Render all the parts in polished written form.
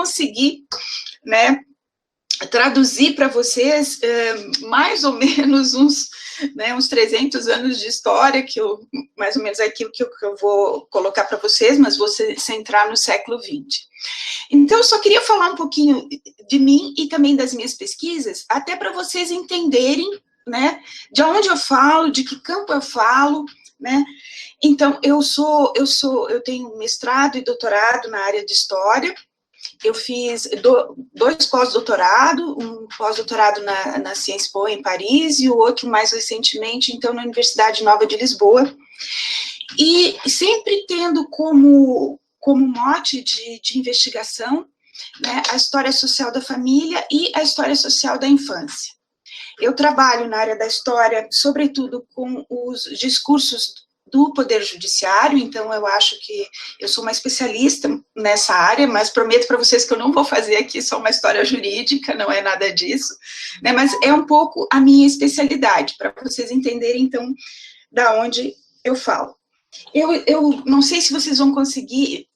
consegui, né, traduzir para vocês mais ou menos uns 300 anos de história, que mais ou menos é aquilo que eu vou colocar para vocês, mas vou centrar no século XX. Então, eu só queria falar um pouquinho de mim e também das minhas pesquisas, até para vocês entenderem, né, de onde eu falo, de que campo eu falo, né. Então, eu tenho mestrado e doutorado na área de história. Eu fiz 2 pós-doutorado, um pós-doutorado na Sciences Po, em Paris, e o outro, mais recentemente, então, na Universidade Nova de Lisboa, e sempre tendo como mote de investigação, né, a história social da família e a história social da infância. Eu trabalho na área da história, sobretudo com os discursos do Poder Judiciário, então eu acho que eu sou uma especialista nessa área, mas prometo para vocês que eu não vou fazer aqui só uma história jurídica, não é nada disso, né, mas é um pouco a minha especialidade, para vocês entenderem, então, da onde eu falo. Eu não sei se vocês vão conseguir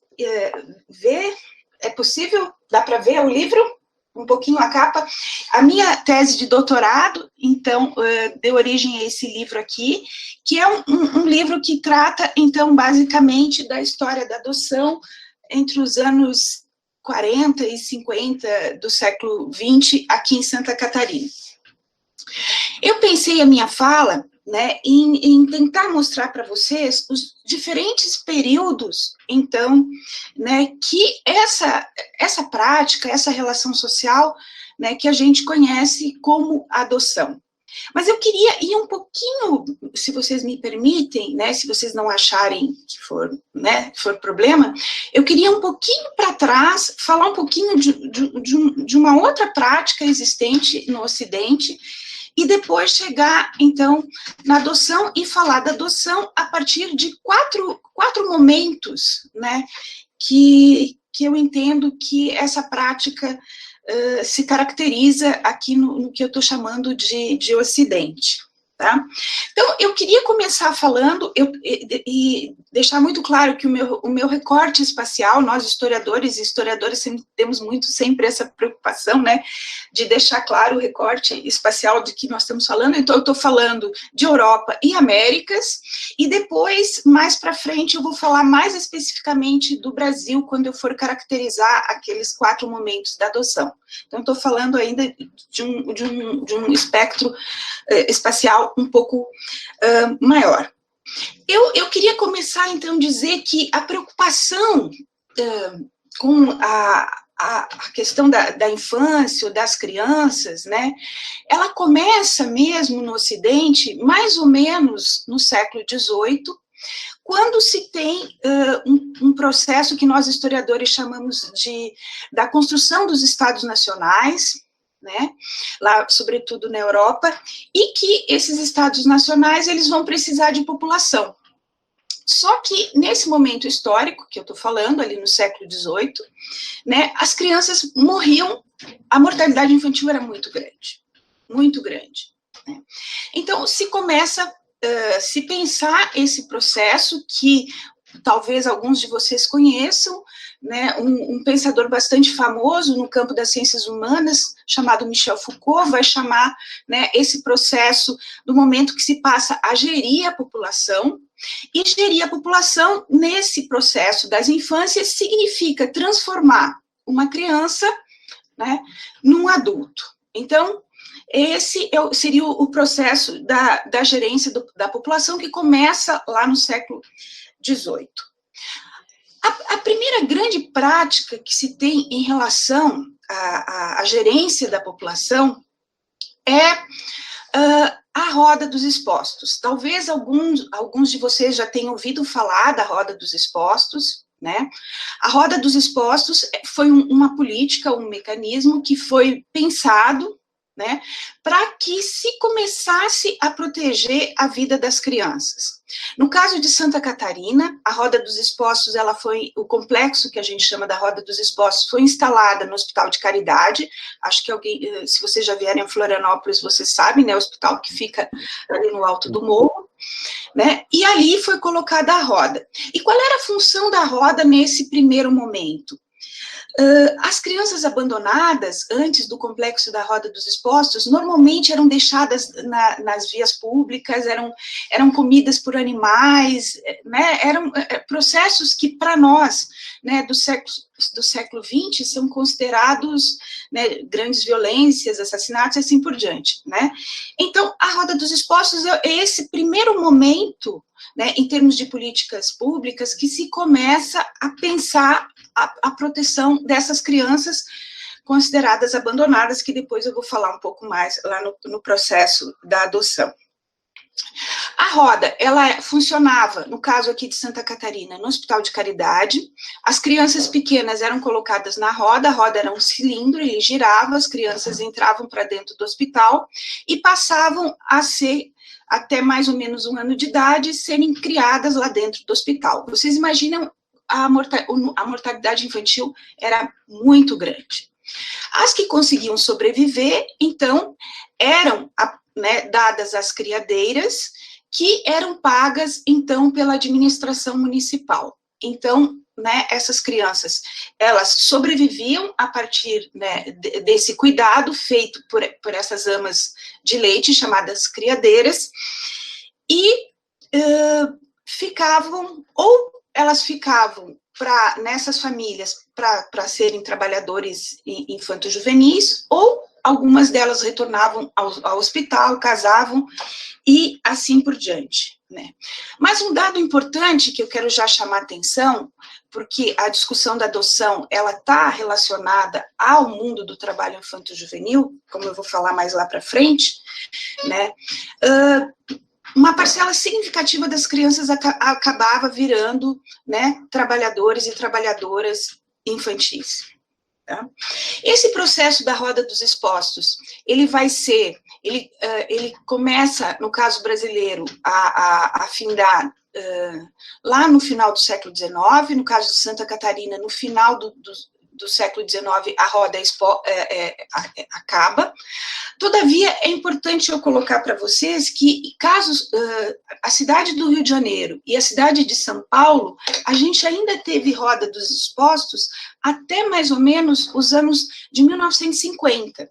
ver, é possível? Dá para ver o livro? Um pouquinho a capa. A minha tese de doutorado, então, deu origem a esse livro aqui, que é um livro que trata, então, basicamente, da história da adoção entre os anos 40 e 50 do século XX, aqui em Santa Catarina. Eu pensei a minha fala, né, em tentar mostrar para vocês os diferentes períodos, então, né, que essa prática, essa relação social, né, que a gente conhece como adoção. Mas eu queria ir um pouquinho, se vocês me permitem, né, se vocês não acharem que for problema, eu queria um pouquinho para trás, falar um pouquinho de uma outra prática existente no Ocidente, e depois chegar, então, na adoção e falar da adoção a partir de quatro momentos, né, que eu entendo que essa prática se caracteriza aqui no que eu estou chamando de Ocidente. Tá? Então, eu queria começar falando e deixar muito claro que o meu recorte espacial, nós historiadores e historiadoras temos sempre essa preocupação, né, de deixar claro o recorte espacial de que nós estamos falando. Então, eu estou falando de Europa e Américas, e depois, mais para frente, eu vou falar mais especificamente do Brasil, quando eu for caracterizar aqueles 4 momentos da adoção. Então, estou falando ainda de um espectro espacial um pouco maior. Eu queria começar, então, dizer que a preocupação com a questão da infância, ou das crianças, né, ela começa mesmo no Ocidente, mais ou menos no século XVIII, quando se tem um processo que nós historiadores chamamos da construção dos Estados Nacionais, né, lá, sobretudo na Europa, e que esses Estados Nacionais, eles vão precisar de população. Só que, nesse momento histórico, que eu estou falando, ali no século XVIII, né, as crianças morriam, a mortalidade infantil era muito grande, né? Então, se começa a se pensar esse processo que talvez alguns de vocês conheçam, né, um pensador bastante famoso no campo das ciências humanas, chamado Michel Foucault, vai chamar, né, esse processo do momento que se passa a gerir a população, e gerir a população nesse processo das infâncias significa transformar uma criança, né, num adulto. Então, esse seria o processo da gerência da população, que começa lá no século XVIII. A primeira grande prática que se tem em relação à gerência da população é a roda dos expostos. Talvez alguns de vocês já tenham ouvido falar da roda dos expostos, né? A roda dos expostos foi uma política, um mecanismo que foi pensado, né, para que se começasse a proteger a vida das crianças. No caso de Santa Catarina, a Roda dos Expostos, o complexo que a gente chama da Roda dos Expostos, foi instalada no Hospital de Caridade. Acho que se vocês já vierem a Florianópolis, vocês sabem, né, o hospital que fica ali no alto do morro, né, e ali foi colocada a roda. E qual era a função da roda nesse primeiro momento? As crianças abandonadas, antes do complexo da Roda dos Expostos, normalmente eram deixadas nas vias públicas, eram comidas por animais, né, eram processos que, para nós, né, do século XX, são considerados, né, grandes violências, assassinatos e assim por diante, né. Então, a Roda dos Expostos é esse primeiro momento, né, em termos de políticas públicas, que se começa a pensar a proteção dessas crianças consideradas abandonadas, que depois eu vou falar um pouco mais lá no processo da adoção. A roda, ela funcionava, no caso aqui de Santa Catarina, no Hospital de Caridade. As crianças pequenas eram colocadas na roda, a roda era um cilindro, ele girava, as crianças entravam para dentro do hospital e passavam a ser, até mais ou menos 1 ano de idade, serem criadas lá dentro do hospital. Vocês imaginam, a mortalidade infantil era muito grande. As que conseguiam sobreviver, então, eram, né, dadas às criadeiras, que eram pagas, então, pela administração municipal. Então, né, essas crianças, elas sobreviviam a partir, né, desse cuidado feito por essas amas de leite, chamadas criadeiras, e ficavam, ou elas ficavam nessas famílias para serem trabalhadores infanto-juvenis, ou algumas delas retornavam ao hospital, casavam, e assim por diante, né. Mas um dado importante que eu quero já chamar a atenção, porque a discussão da adoção, ela está relacionada ao mundo do trabalho infanto-juvenil, como eu vou falar mais lá para frente, né, uma parcela significativa das crianças acabava virando, né, trabalhadores e trabalhadoras infantis. Tá? Esse processo da Roda dos Expostos, ele vai ser, ele começa, no caso brasileiro, a findar lá no final do século XIX, no caso de Santa Catarina, no final do século XIX, a roda acaba. Todavia, é importante eu colocar para vocês que, casos, a cidade do Rio de Janeiro e a cidade de São Paulo, a gente ainda teve Roda dos Expostos até mais ou menos os anos de 1950.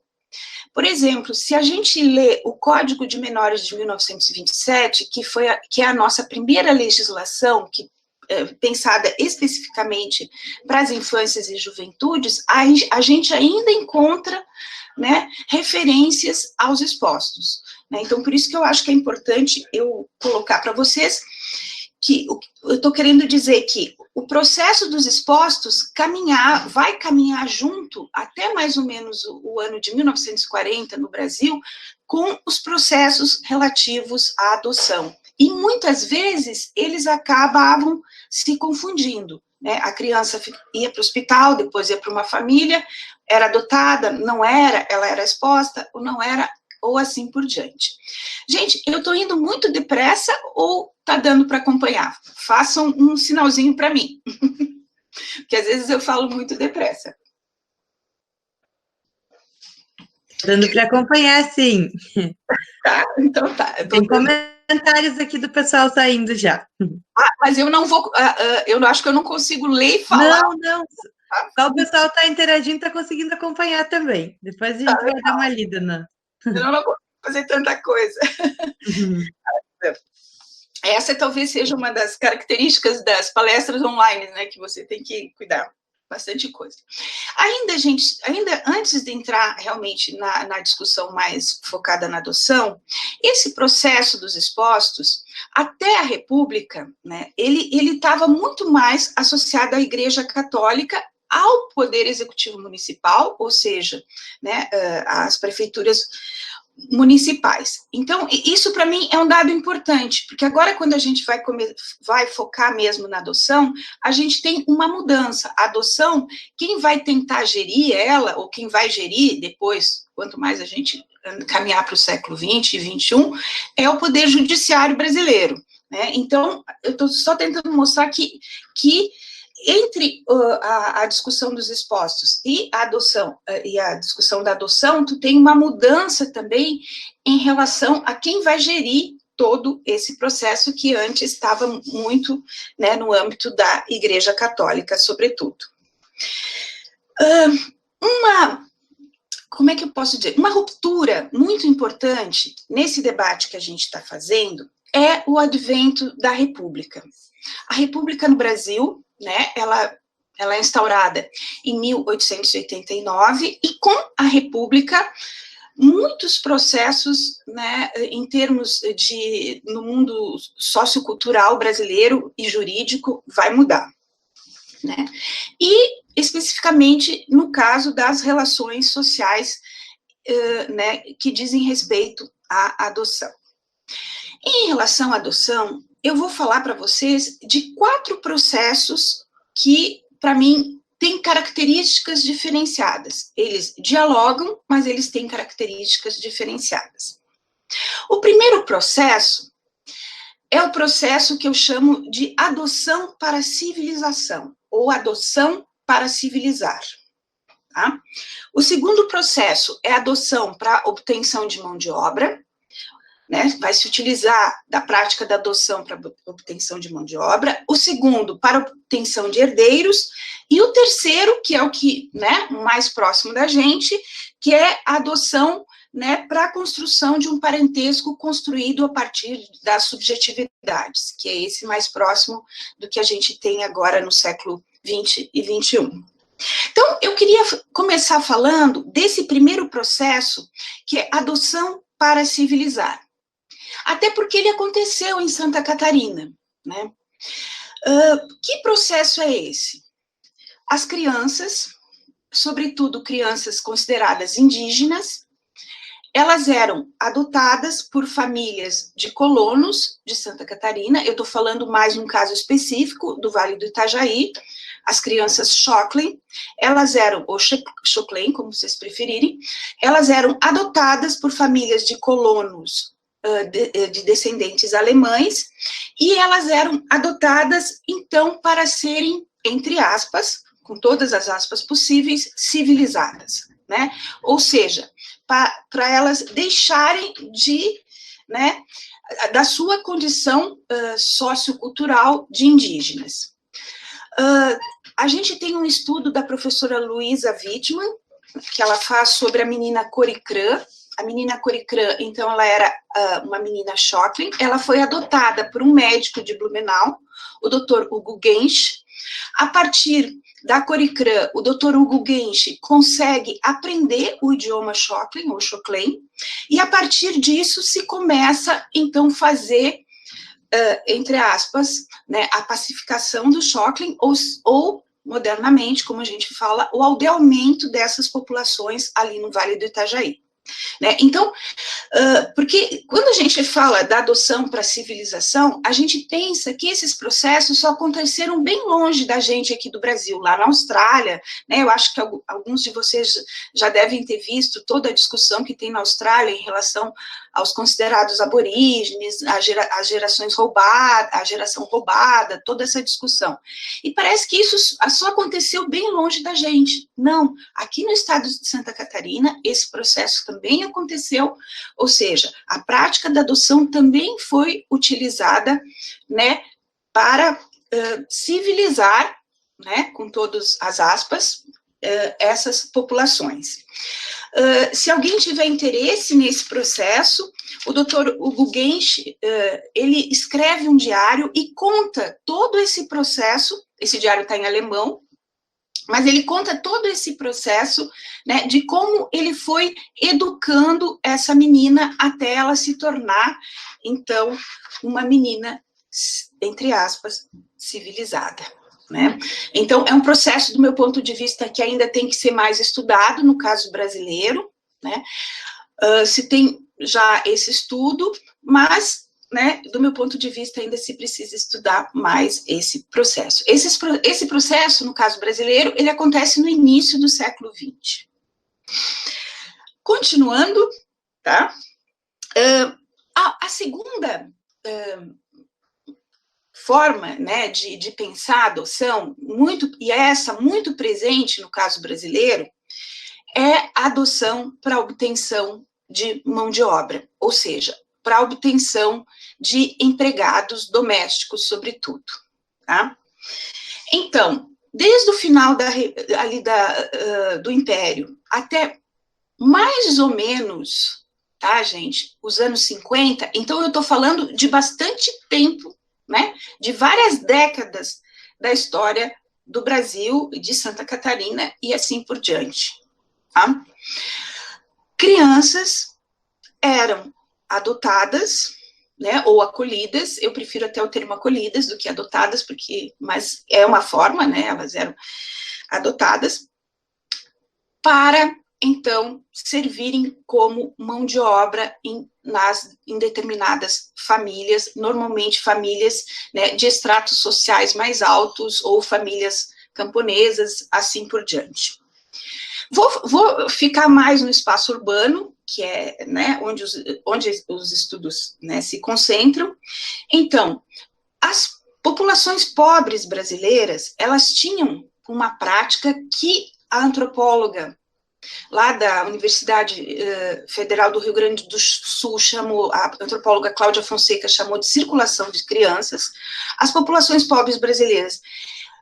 Por exemplo, se a gente lê o Código de Menores de 1927, que é a nossa primeira legislação, pensada especificamente para as infâncias e juventudes, a gente ainda encontra, né, referências aos expostos, né? Então, por isso que eu acho que é importante eu colocar para vocês que eu estou querendo dizer que o processo dos expostos vai caminhar junto até mais ou menos o ano de 1940 no Brasil, com os processos relativos à adoção. E muitas vezes eles acabavam se confundindo, né? A criança ia para o hospital, depois ia para uma família, era adotada, não era, ela era exposta, ou não era, ou assim por diante. Gente, eu estou indo muito depressa ou está dando para acompanhar? Façam um sinalzinho para mim, porque às vezes eu falo muito depressa. Dando para acompanhar, sim. Tá, então tá. Tem comentários aqui do pessoal saindo já. Mas eu não vou, eu acho que eu não consigo ler e falar. Não. Só o pessoal está interagindo, está conseguindo acompanhar também. Depois a gente vai dar uma lida, né? Eu não vou fazer tanta coisa. Essa talvez seja uma das características das palestras online, né, que você tem que cuidar. Bastante coisa. Ainda, gente, antes de entrar realmente na discussão mais focada na adoção, esse processo dos expostos, até a República, né, ele estava muito mais associado à Igreja Católica, ao Poder Executivo Municipal, ou seja, né, às prefeituras municipais. Então, isso para mim é um dado importante, porque agora quando a gente vai focar mesmo na adoção, a gente tem uma mudança. A adoção, quem vai tentar gerir ela, ou quem vai gerir depois, quanto mais a gente caminhar para o século XX e XXI, é o Poder Judiciário brasileiro, né? Então, eu estou só tentando mostrar que entre a discussão dos expostos e a adoção, e a discussão da adoção, tu tem uma mudança também em relação a quem vai gerir todo esse processo que antes estava muito, né, no âmbito da Igreja Católica, sobretudo. Como é que eu posso dizer? Uma ruptura muito importante nesse debate que a gente está fazendo é o advento da República. A República no Brasil, né, ela é instaurada em 1889, e com a República, muitos processos, né, em termos no mundo sociocultural brasileiro e jurídico, vai mudar, né? E, especificamente, no caso das relações sociais, né, que dizem respeito à adoção. Em relação à adoção, eu vou falar para vocês de 4 processos que, para mim, têm características diferenciadas. Eles dialogam, mas eles têm características diferenciadas. O primeiro processo é o processo que eu chamo de adoção para civilização, ou adoção para civilizar. Tá? O segundo processo é a adoção para obtenção de mão de obra, né? Vai se utilizar da prática da adoção para obtenção de mão de obra. O segundo, para obtenção de herdeiros. E o terceiro, que é o que, né, mais próximo da gente, que é a adoção, né, para a construção de um parentesco construído a partir das subjetividades, que é esse mais próximo do que a gente tem agora no século XX e XXI. Então, eu queria começar falando desse primeiro processo, que é adoção para civilizar. Até porque ele aconteceu em Santa Catarina, né? Que processo é esse? As crianças, sobretudo crianças consideradas indígenas, elas eram adotadas por famílias de colonos de Santa Catarina. Eu estou falando mais um caso específico do Vale do Itajaí. As crianças Xóclen, elas eram, ou Xóclen, como vocês preferirem, elas eram adotadas por famílias de colonos de descendentes alemães, e elas eram adotadas, então, para serem, entre aspas, com todas as aspas possíveis, civilizadas, né? Ou seja, para elas deixarem né, da sua condição sociocultural de indígenas. A gente tem um estudo da professora Luísa Wittmann, que ela faz sobre a menina Coricrã. A menina Coricrã, então, ela era uma menina Xóclen. Ela foi adotada por um médico de Blumenau, o Dr. Hugo Gensch. A partir da Coricrã, o Dr. Hugo Gensch consegue aprender o idioma Xóclen, ou Xóclen, e a partir disso se começa, então, fazer, entre aspas, né, a pacificação do Xóclen, ou modernamente, como a gente fala, o aldeamento dessas populações ali no Vale do Itajaí. Né? Então, porque quando a gente fala da adoção para a civilização, a gente pensa que esses processos só aconteceram bem longe da gente aqui do Brasil, lá na Austrália, né? Eu acho que alguns de vocês já devem ter visto toda a discussão que tem na Austrália em relação aos considerados aborígenes, as gerações roubadas, a geração roubada, toda essa discussão. E parece que isso só aconteceu bem longe da gente. Não, aqui no estado de Santa Catarina, esse processo também aconteceu, ou seja, a prática da adoção também foi utilizada, né, para civilizar, né, com todas as aspas, essas populações. Se alguém tiver interesse nesse processo, o Dr. Hugo Gensch, ele escreve um diário e conta todo esse processo. Esse diário está em alemão, mas ele conta todo esse processo, né, de como ele foi educando essa menina até ela se tornar, então, uma menina, entre aspas, civilizada. Né? Então, é um processo, do meu ponto de vista, que ainda tem que ser mais estudado, no caso brasileiro, né? Se tem já esse estudo, mas, né, do meu ponto de vista, ainda se precisa estudar mais esse processo. Esse processo, no caso brasileiro, ele acontece no início do século XX. Continuando, tá? A segunda forma, né, de pensar a adoção, muito presente no caso brasileiro, é a adoção para obtenção de mão de obra, ou seja, para obtenção de empregados domésticos, sobretudo, tá? Então, desde o final do Império até mais ou menos, tá, gente, os anos 50, então eu estou falando de bastante tempo, né, de várias décadas da história do Brasil, de Santa Catarina e assim por diante, tá? Crianças eram adotadas, né, ou acolhidas, eu prefiro até o termo acolhidas do que adotadas, mas é uma forma, né, elas eram adotadas, para, então, servirem como mão de obra em determinadas famílias, normalmente famílias, né, de estratos sociais mais altos, ou famílias camponesas, assim por diante. Vou ficar mais no espaço urbano, que é, né, onde os estudos, né, se concentram. Então, as populações pobres brasileiras, elas tinham uma prática que a antropóloga lá da Universidade Federal do Rio Grande do Sul a antropóloga Cláudia Fonseca chamou de circulação de crianças. As populações pobres brasileiras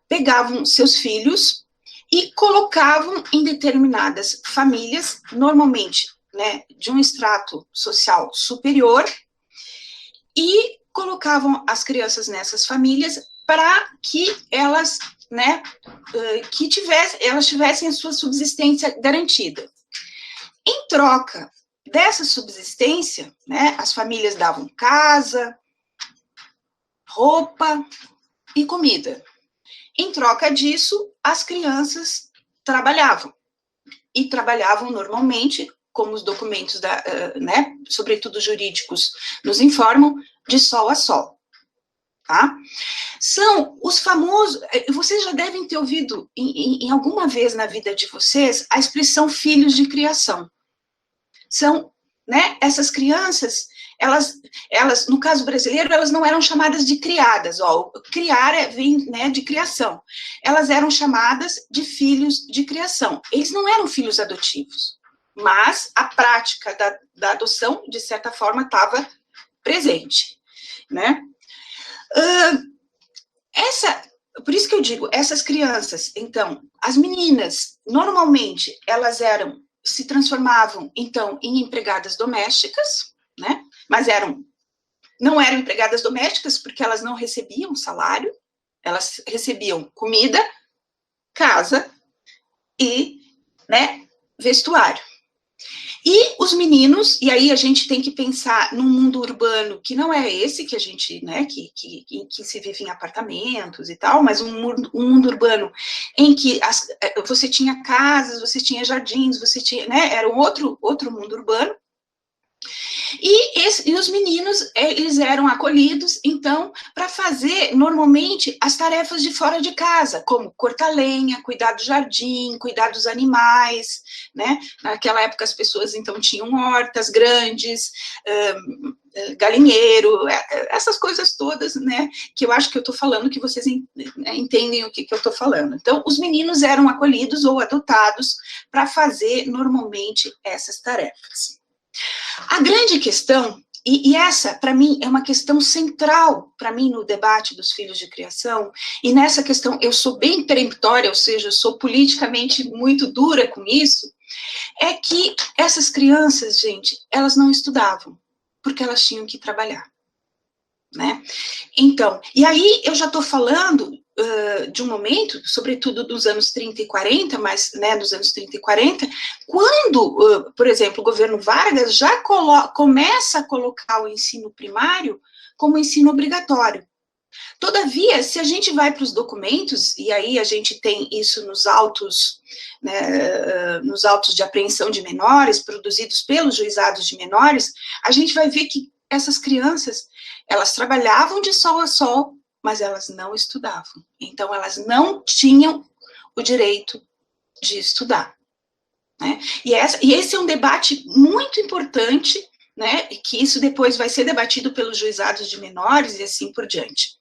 pegavam seus filhos e colocavam em determinadas famílias, normalmente, né, de um extrato social superior, e colocavam as crianças nessas famílias para que elas, né, elas tivessem a sua subsistência garantida. Em troca dessa subsistência, né, as famílias davam casa, roupa e comida. Em troca disso, as crianças trabalhavam, e trabalhavam normalmente, como os documentos, né, sobretudo jurídicos, nos informam, de sol a sol. Tá? São os famosos, vocês já devem ter ouvido em alguma vez na vida de vocês a expressão filhos de criação. São, né, essas crianças, elas, no caso brasileiro, elas não eram chamadas de criadas, ó, criar vem, né, de criação. Elas eram chamadas de filhos de criação. Eles não eram filhos adotivos, mas a prática da adoção, de certa forma, estava presente, né? Por isso que eu digo, essas crianças, então, as meninas, normalmente, elas se transformavam, então, em empregadas domésticas, né? Mas não eram empregadas domésticas porque elas não recebiam salário, elas recebiam comida, casa e, né, vestuário. E os meninos, e aí a gente tem que pensar num mundo urbano que não é esse que a gente, né, que se vive em apartamentos e tal, mas um mundo urbano em que você tinha casas, você tinha jardins, você tinha, né, era um outro mundo urbano. E os meninos, eles eram acolhidos, então, para fazer, normalmente, as tarefas de fora de casa, como cortar lenha, cuidar do jardim, cuidar dos animais, né? Naquela época, as pessoas, então, tinham hortas grandes, galinheiro, essas coisas todas, né? Que eu acho que eu estou falando, que vocês entendem o que eu estou falando. Então, os meninos eram acolhidos ou adotados para fazer, normalmente, essas tarefas. A grande questão, e essa, para mim, é uma questão central, para mim, no debate dos filhos de criação, e nessa questão eu sou bem peremptória, ou seja, eu sou politicamente muito dura com isso, é que essas crianças, gente, elas não estudavam, porque elas tinham que trabalhar, né? Então, e aí eu já estou falando de um momento, sobretudo dos anos 30 e 40, mas, né, dos anos 30 e 40, quando, por exemplo, o governo Vargas já começa a colocar o ensino primário como ensino obrigatório. Todavia, se a gente vai para os documentos, e aí a gente tem isso nos autos, né, nos autos de apreensão de menores, produzidos pelos juizados de menores, a gente vai ver que essas crianças, elas trabalhavam de sol a sol, mas elas não estudavam. Então, elas não tinham o direito de estudar, né? E esse é um debate muito importante, né? Que isso depois vai ser debatido pelos juizados de menores e assim por diante.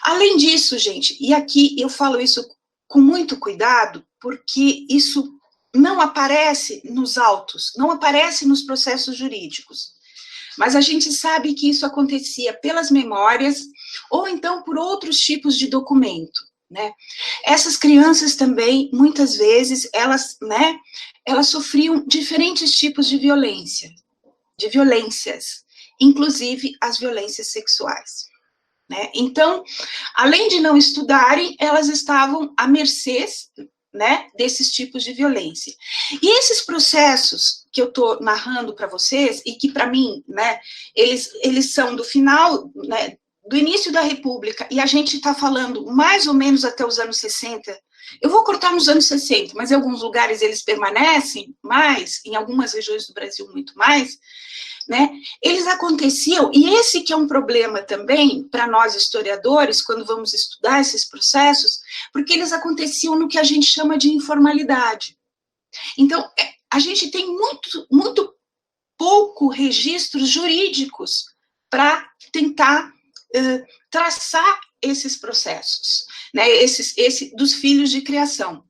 Além disso, gente, e aqui eu falo isso com muito cuidado, porque isso não aparece nos autos, não aparece nos processos jurídicos. Mas a gente sabe que isso acontecia pelas memórias, ou então por outros tipos de documento, né? Essas crianças também, muitas vezes, elas sofriam diferentes tipos de violências, inclusive as violências sexuais, né? Então, além de não estudarem, elas estavam à mercê, né, desses tipos de violência. E esses processos que eu estou narrando para vocês, e que para mim, né, eles são do final, né, do início da República, e a gente está falando mais ou menos até os anos 60, eu vou cortar nos anos 60, mas em alguns lugares eles permanecem mais, em algumas regiões do Brasil muito mais, né, eles aconteciam, e esse que é um problema também para nós historiadores, quando vamos estudar esses processos, porque eles aconteciam no que a gente chama de informalidade. Então, a gente tem muito pouco registros jurídicos para tentar traçar esses processos, né, dos filhos de criação.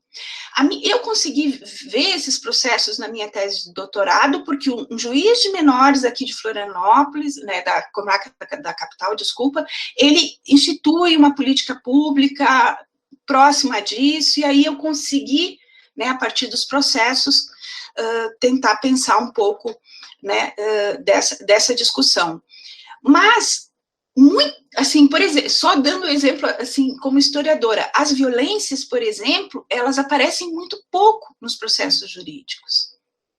Eu consegui ver esses processos na minha tese de doutorado, porque um juiz de menores aqui de Florianópolis, né, da comarca da capital, desculpa, ele institui uma política pública próxima disso, e aí eu consegui, né, a partir dos processos, tentar pensar um pouco, né, dessa discussão. Mas, assim, por exemplo, só dando exemplo, assim, como historiadora, as violências, por exemplo, elas aparecem muito pouco nos processos jurídicos,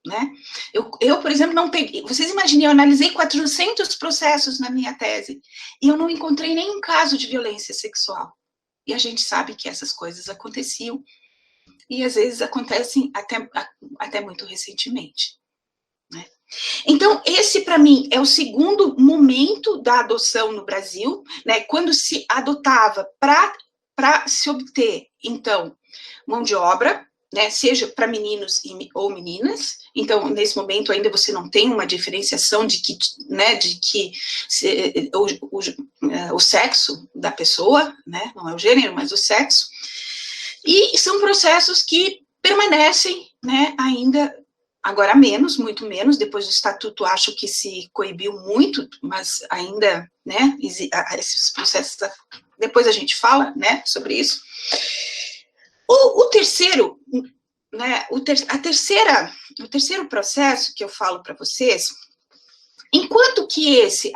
né? Eu, por exemplo, não peguei, vocês imaginem, eu analisei 400 processos na minha tese, e eu não encontrei nenhum caso de violência sexual. E a gente sabe que essas coisas aconteciam, e às vezes acontecem até muito recentemente, né? Então, esse, para mim, é o segundo momento da adoção no Brasil, né, quando se adotava para se obter, então, mão de obra, né, seja para meninos ou meninas. Então, nesse momento, ainda você não tem uma diferenciação de que, né, o sexo da pessoa, né, não é o gênero, mas o sexo, e são processos que permanecem, né, ainda. Agora menos, muito menos, depois do estatuto acho que se coibiu muito, mas ainda, né, esses processos, depois a gente fala, né, sobre isso. O terceiro, né, o terceiro processo que eu falo para vocês, enquanto que esse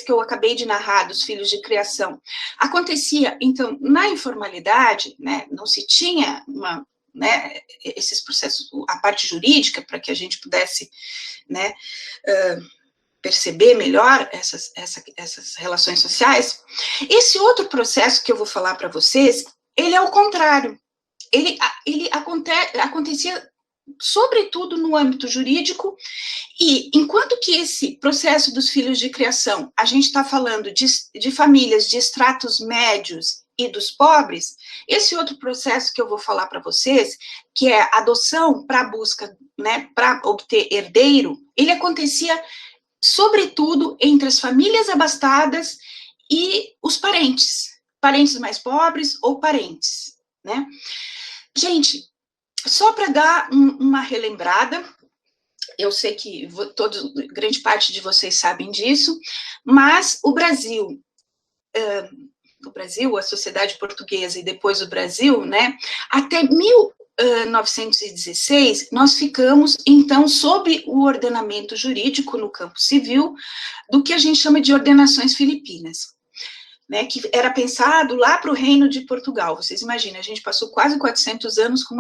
que eu acabei de narrar, dos filhos de criação, acontecia, então, na informalidade, né, não se tinha né, esses processos, a parte jurídica, para que a gente pudesse, né, perceber melhor essas relações sociais. Esse outro processo que eu vou falar para vocês, ele é o contrário. Ele acontecia, sobretudo, no âmbito jurídico, e enquanto que esse processo dos filhos de criação, a gente está falando de famílias de estratos médios e dos pobres, esse outro processo que eu vou falar para vocês, que é a adoção para busca, né, para obter herdeiro, ele acontecia, sobretudo, entre as famílias abastadas e os parentes mais pobres ou parentes, né? Gente, só para dar uma relembrada, eu sei que grande parte de vocês sabem disso, mas o Brasil, a sociedade portuguesa e depois o Brasil, né, até 1916, nós ficamos, então, sob o ordenamento jurídico no campo civil do que a gente chama de ordenações filipinas, né, que era pensado lá para o Reino de Portugal. Vocês imaginam, a gente passou quase 400 anos com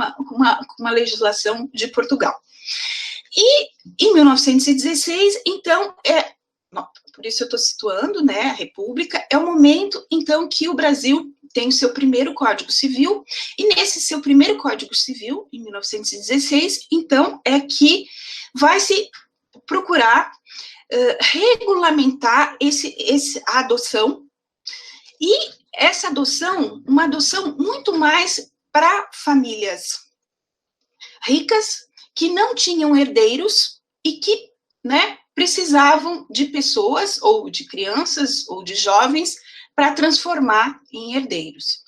uma legislação de Portugal. E, em 1916, então, por isso eu estou situando, né, a República, é o momento, então, que o Brasil tem o seu primeiro Código Civil, e nesse seu primeiro Código Civil, em 1916, então, é que vai se procurar regulamentar a adoção, e essa adoção, uma adoção muito mais para famílias ricas, que não tinham herdeiros e que, né, precisavam de pessoas, ou de crianças, ou de jovens, para transformar em herdeiros.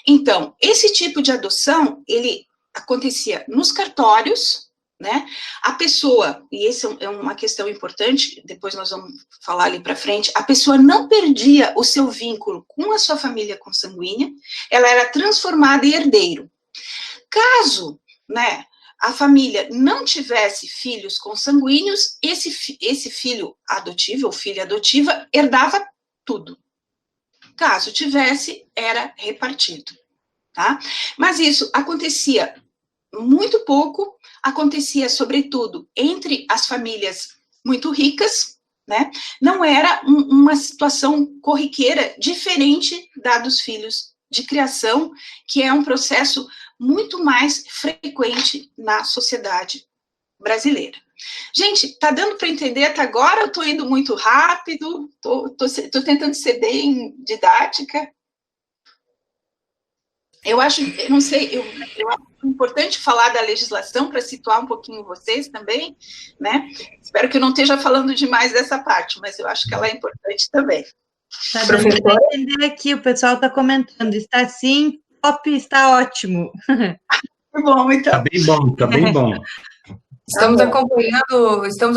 Então, esse tipo de adoção, ele acontecia nos cartórios, né? A pessoa, e essa é uma questão importante, depois nós vamos falar ali para frente, a pessoa não perdia o seu vínculo com a sua família consanguínea, ela era transformada em herdeiro. Caso, né, a família não tivesse filhos consanguíneos, esse filho adotivo ou filha adotiva herdava tudo. Caso tivesse, era repartido, tá? Mas isso acontecia muito pouco, acontecia sobretudo entre as famílias muito ricas, né? Não era uma situação corriqueira diferente da dos filhos de criação, que é um processo muito mais frequente na sociedade brasileira. Gente, tá dando para entender até agora? Eu tô indo muito rápido, tô tentando ser bem didática. Eu acho, eu não sei, eu acho importante falar da legislação para situar um pouquinho vocês também, né? Espero que eu não esteja falando demais dessa parte, mas eu acho que ela é importante também. Tá dando para entender aqui, o pessoal está comentando, está sim, top, está ótimo. Tá bom, então. Tá bem bom, tá bem bom. Estamos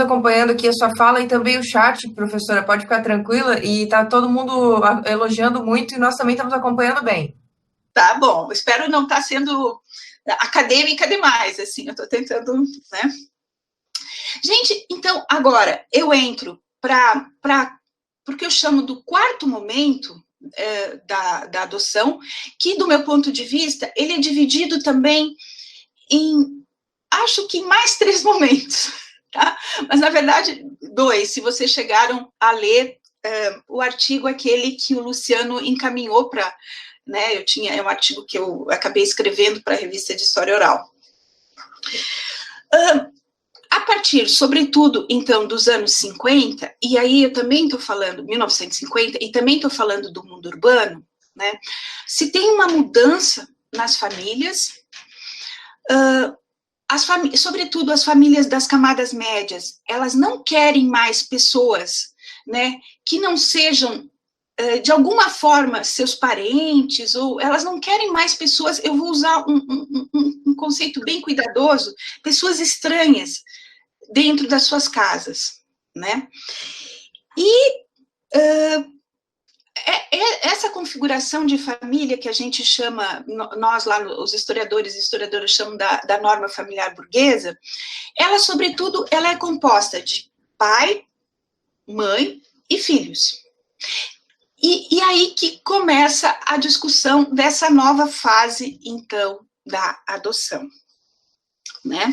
acompanhando aqui a sua fala e também o chat, professora, pode ficar tranquila, e está todo mundo elogiando muito e nós também estamos acompanhando bem. Tá bom, espero não estar sendo acadêmica demais, assim, eu estou tentando, né? Gente, então, agora, eu entro porque eu chamo do quarto momento da adoção, que, do meu ponto de vista, ele é dividido também em, acho que em mais 3 momentos, tá? Mas, na verdade, 2, se vocês chegaram a ler o artigo aquele que o Luciano encaminhou para... Né, é um artigo que eu acabei escrevendo para a revista de História Oral. A partir, sobretudo, então, dos anos 50, e aí eu também estou falando, 1950, e também estou falando do mundo urbano, né, se tem uma mudança nas famílias, sobretudo as famílias das camadas médias, elas não querem mais pessoas, né, que não sejam de alguma forma, seus parentes, ou elas não querem mais pessoas, eu vou usar um conceito bem cuidadoso, pessoas estranhas dentro das suas casas, né? E essa configuração de família que a gente chama, nós lá, os historiadores e historiadoras chamam da norma familiar burguesa, ela, sobretudo, ela é composta de pai, mãe e filhos. E aí que começa a discussão dessa nova fase, então, da adoção, né?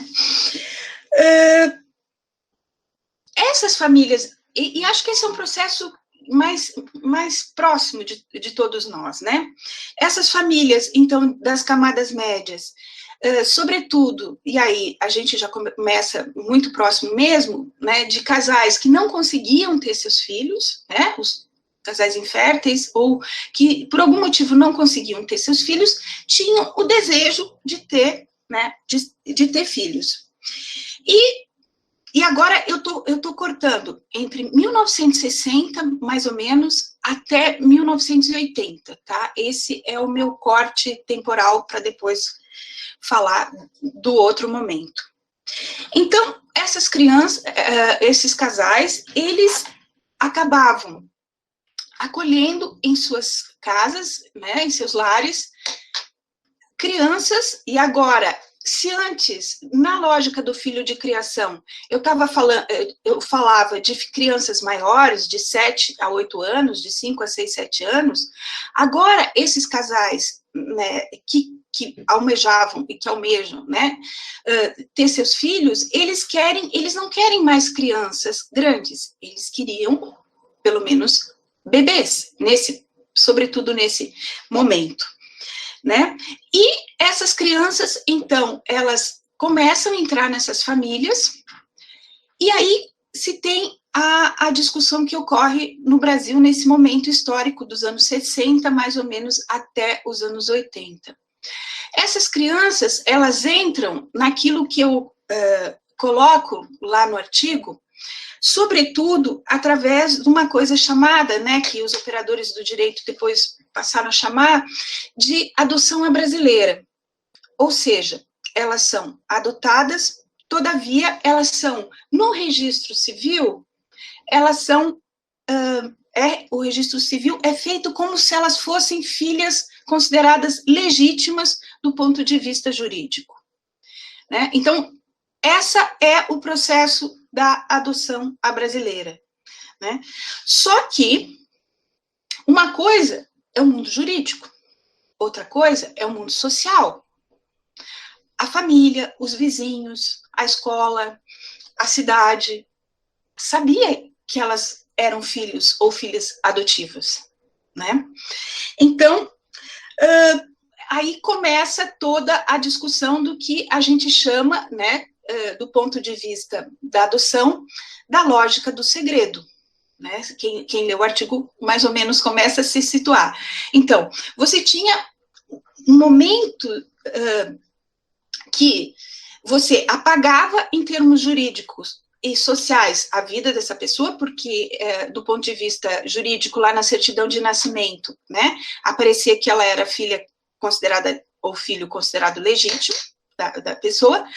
Essas famílias, e acho que esse é um processo mais próximo de todos nós, né? Essas famílias, então, das camadas médias, sobretudo, e aí a gente já começa muito próximo mesmo, né, de casais que não conseguiam ter seus filhos, né, os casais inférteis, ou que por algum motivo não conseguiam ter seus filhos, tinham o desejo de ter, né, de ter filhos. E agora eu tô cortando entre 1960, mais ou menos, até 1980, tá? Esse é o meu corte temporal para depois falar do outro momento. Então, essas crianças, esses casais, eles acabavam acolhendo em suas casas, né, em seus lares, crianças, e agora, se antes, na lógica do filho de criação, eu falava de crianças maiores, de 7 a 8 anos, de 5 a 6, 7 anos, agora, esses casais, né, que almejavam e que almejam, né, ter seus filhos, eles não querem mais crianças grandes, eles queriam, pelo menos, bebês, sobretudo nesse momento, né? E essas crianças, então, elas começam a entrar nessas famílias, e aí se tem a discussão que ocorre no Brasil nesse momento histórico dos anos 60, mais ou menos, até os anos 80. Essas crianças, elas entram naquilo que eu coloco lá no artigo, sobretudo através de uma coisa chamada, né, que os operadores do direito depois passaram a chamar de adoção à brasileira. Ou seja, elas são adotadas todavia, elas são, no registro civil, elas são, o registro civil é feito como se elas fossem filhas consideradas legítimas do ponto de vista jurídico, né? Então, essa é o processo da adoção à brasileira, né? Só que uma coisa é o mundo jurídico, outra coisa é o mundo social. A família, os vizinhos, a escola, a cidade, sabia que elas eram filhos ou filhas adotivas, né? Então, aí começa toda a discussão do que a gente chama, né, do ponto de vista da adoção, da lógica do segredo, né? Quem lê o artigo mais ou menos começa a se situar. Então, você tinha um momento que você apagava em termos jurídicos e sociais a vida dessa pessoa, porque do ponto de vista jurídico, lá na certidão de nascimento, né, aparecia que ela era filha considerada, ou filho considerado legítimo da pessoa.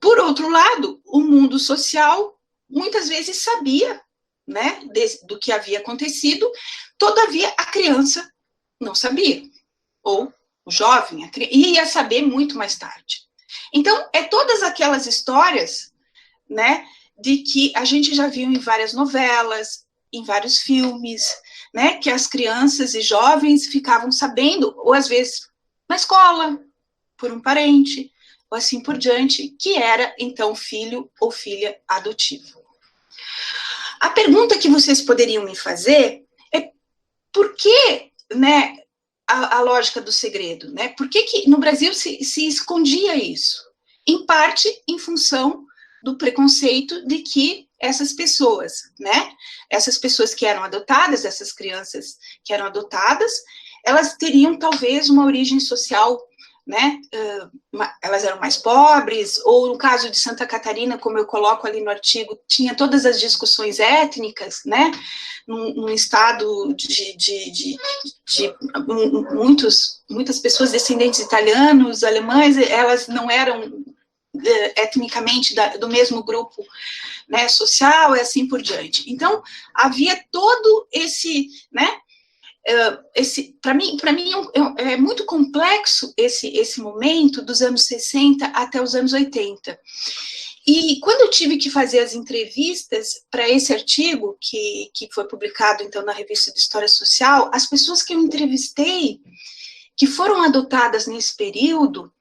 Por outro lado, o mundo social muitas vezes sabia, né, do que havia acontecido, todavia a criança não sabia, ou o jovem ia saber muito mais tarde. Então, todas aquelas histórias, né, de que a gente já viu em várias novelas, em vários filmes, né, que as crianças e jovens ficavam sabendo, ou às vezes na escola, por um parente, ou assim por diante, que era, então, filho ou filha adotivo. A pergunta que vocês poderiam me fazer é por que, né, a lógica do segredo, né? Por que no Brasil se escondia isso? Em parte, em função do preconceito de que essas pessoas, né, essas pessoas que eram adotadas, essas crianças que eram adotadas, elas teriam talvez uma origem social, né, elas eram mais pobres, ou no caso de Santa Catarina, como eu coloco ali no artigo, tinha todas as discussões étnicas, né, num estado de muitas pessoas descendentes italianos, alemães, elas não eram etnicamente do mesmo grupo, né, social, e assim por diante. Então, havia todo esse, né, para mim é muito complexo esse momento dos anos 60 até os anos 80. E quando eu tive que fazer as entrevistas para esse artigo, que foi publicado, então, na Revista de História Social, as pessoas que eu entrevistei, que foram adotadas nesse período,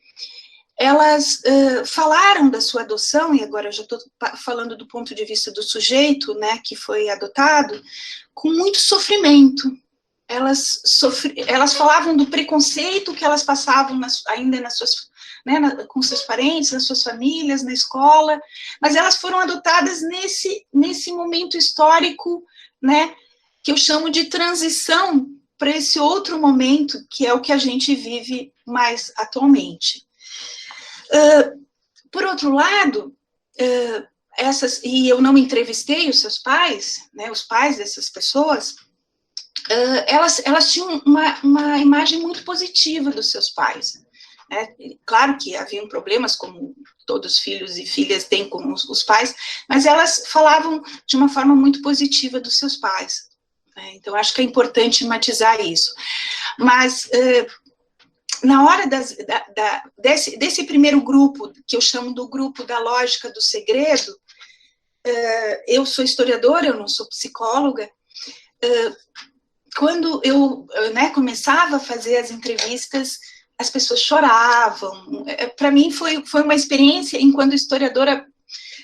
elas falaram da sua adoção, e agora eu já estou falando do ponto de vista do sujeito, né, que foi adotado, com muito sofrimento. Elas falavam do preconceito que elas passavam ainda nas suas, né, com seus parentes, nas suas famílias, na escola, mas elas foram adotadas nesse momento histórico, né, que eu chamo de transição para esse outro momento, que é o que a gente vive mais atualmente. Por outro lado, e eu não entrevistei os seus pais, né, os pais dessas pessoas, elas tinham uma imagem muito positiva dos seus pais, né? Claro que haviam problemas, como todos os filhos e filhas têm com os pais, mas elas falavam de uma forma muito positiva dos seus pais, né? Então, acho que é importante matizar isso. Mas, na hora desse primeiro grupo, que eu chamo do grupo da lógica do segredo, eu sou historiadora, eu não sou psicóloga, quando eu, né, começava a fazer as entrevistas, as pessoas choravam. Para mim foi uma experiência, enquanto historiadora,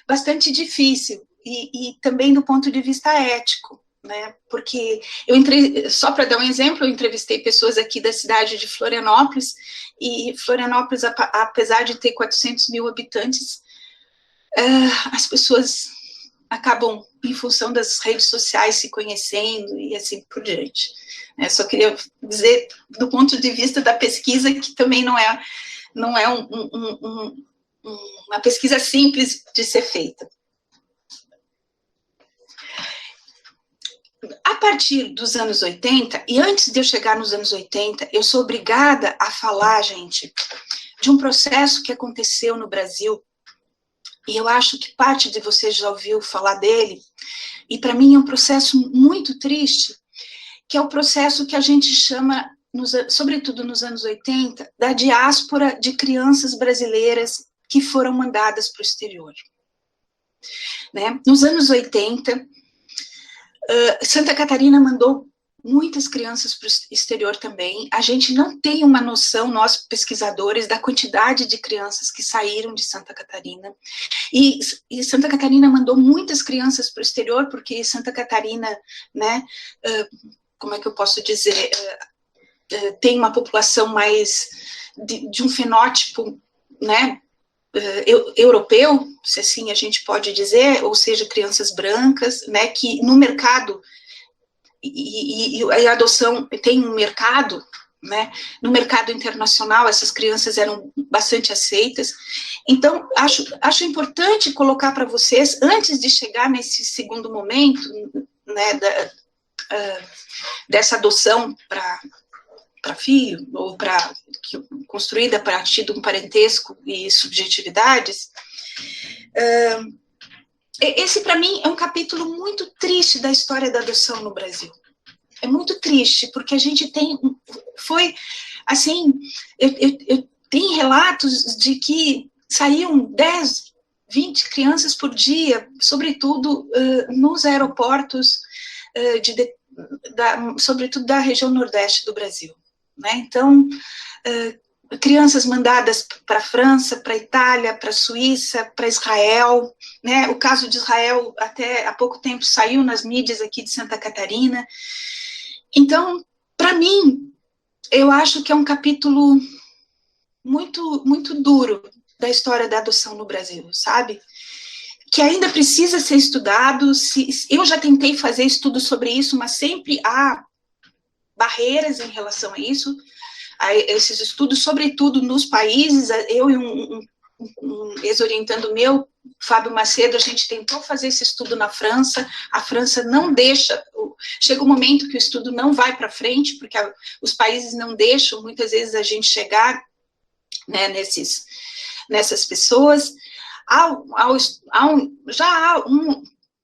bastante difícil, e também do ponto de vista ético, né, porque só para dar um exemplo, eu entrevistei pessoas aqui da cidade de Florianópolis, e Florianópolis, apesar de ter 400 mil habitantes, as pessoas acabam, em função das redes sociais, se conhecendo e assim por diante. Só queria dizer, do ponto de vista da pesquisa, que também não é uma pesquisa simples de ser feita. A partir dos anos 80, e antes de eu chegar nos anos 80, eu sou obrigada a falar, gente, de um processo que aconteceu no Brasil e eu acho que parte de vocês já ouviu falar dele, e para mim é um processo muito triste, que é o processo que a gente chama, sobretudo nos anos 80, da diáspora de crianças brasileiras que foram mandadas para o exterior. Né? Nos anos 80, Santa Catarina mandou muitas crianças para o exterior também. A gente não tem uma noção, nós pesquisadores, da quantidade de crianças que saíram de Santa Catarina. E Santa Catarina mandou muitas crianças para o exterior, porque Santa Catarina, né, como é que eu posso dizer, tem uma população mais de um fenótipo, né, europeu, se assim a gente pode dizer, ou seja, crianças brancas, né, que no mercado, e a adoção tem um mercado, né, no mercado internacional essas crianças eram bastante aceitas. Então, acho importante colocar para vocês, antes de chegar nesse segundo momento, né, dessa adoção para filho, ou construída a partir de um parentesco e subjetividades, esse, para mim, é um capítulo muito triste da história da adoção no Brasil. É muito triste, porque a gente foi, assim, eu tenho relatos de que saíam 10, 20 crianças por dia, sobretudo nos aeroportos, sobretudo da região nordeste do Brasil. Né? Então, crianças mandadas para a França, para a Itália, para a Suíça, para Israel, né? O caso de Israel, até há pouco tempo, saiu nas mídias aqui de Santa Catarina. Então, para mim, eu acho que é um capítulo muito, muito duro da história da adoção no Brasil, sabe? Que ainda precisa ser estudado. Eu já tentei fazer estudo sobre isso, mas sempre há barreiras em relação a isso, a esses estudos, sobretudo nos países. Eu e um ex-orientando meu, Fábio Macedo, a gente tentou fazer esse estudo na França, a França não deixa, chega um momento que o estudo não vai para frente, porque os países não deixam, muitas vezes, a gente chegar, né, nessas pessoas. Já há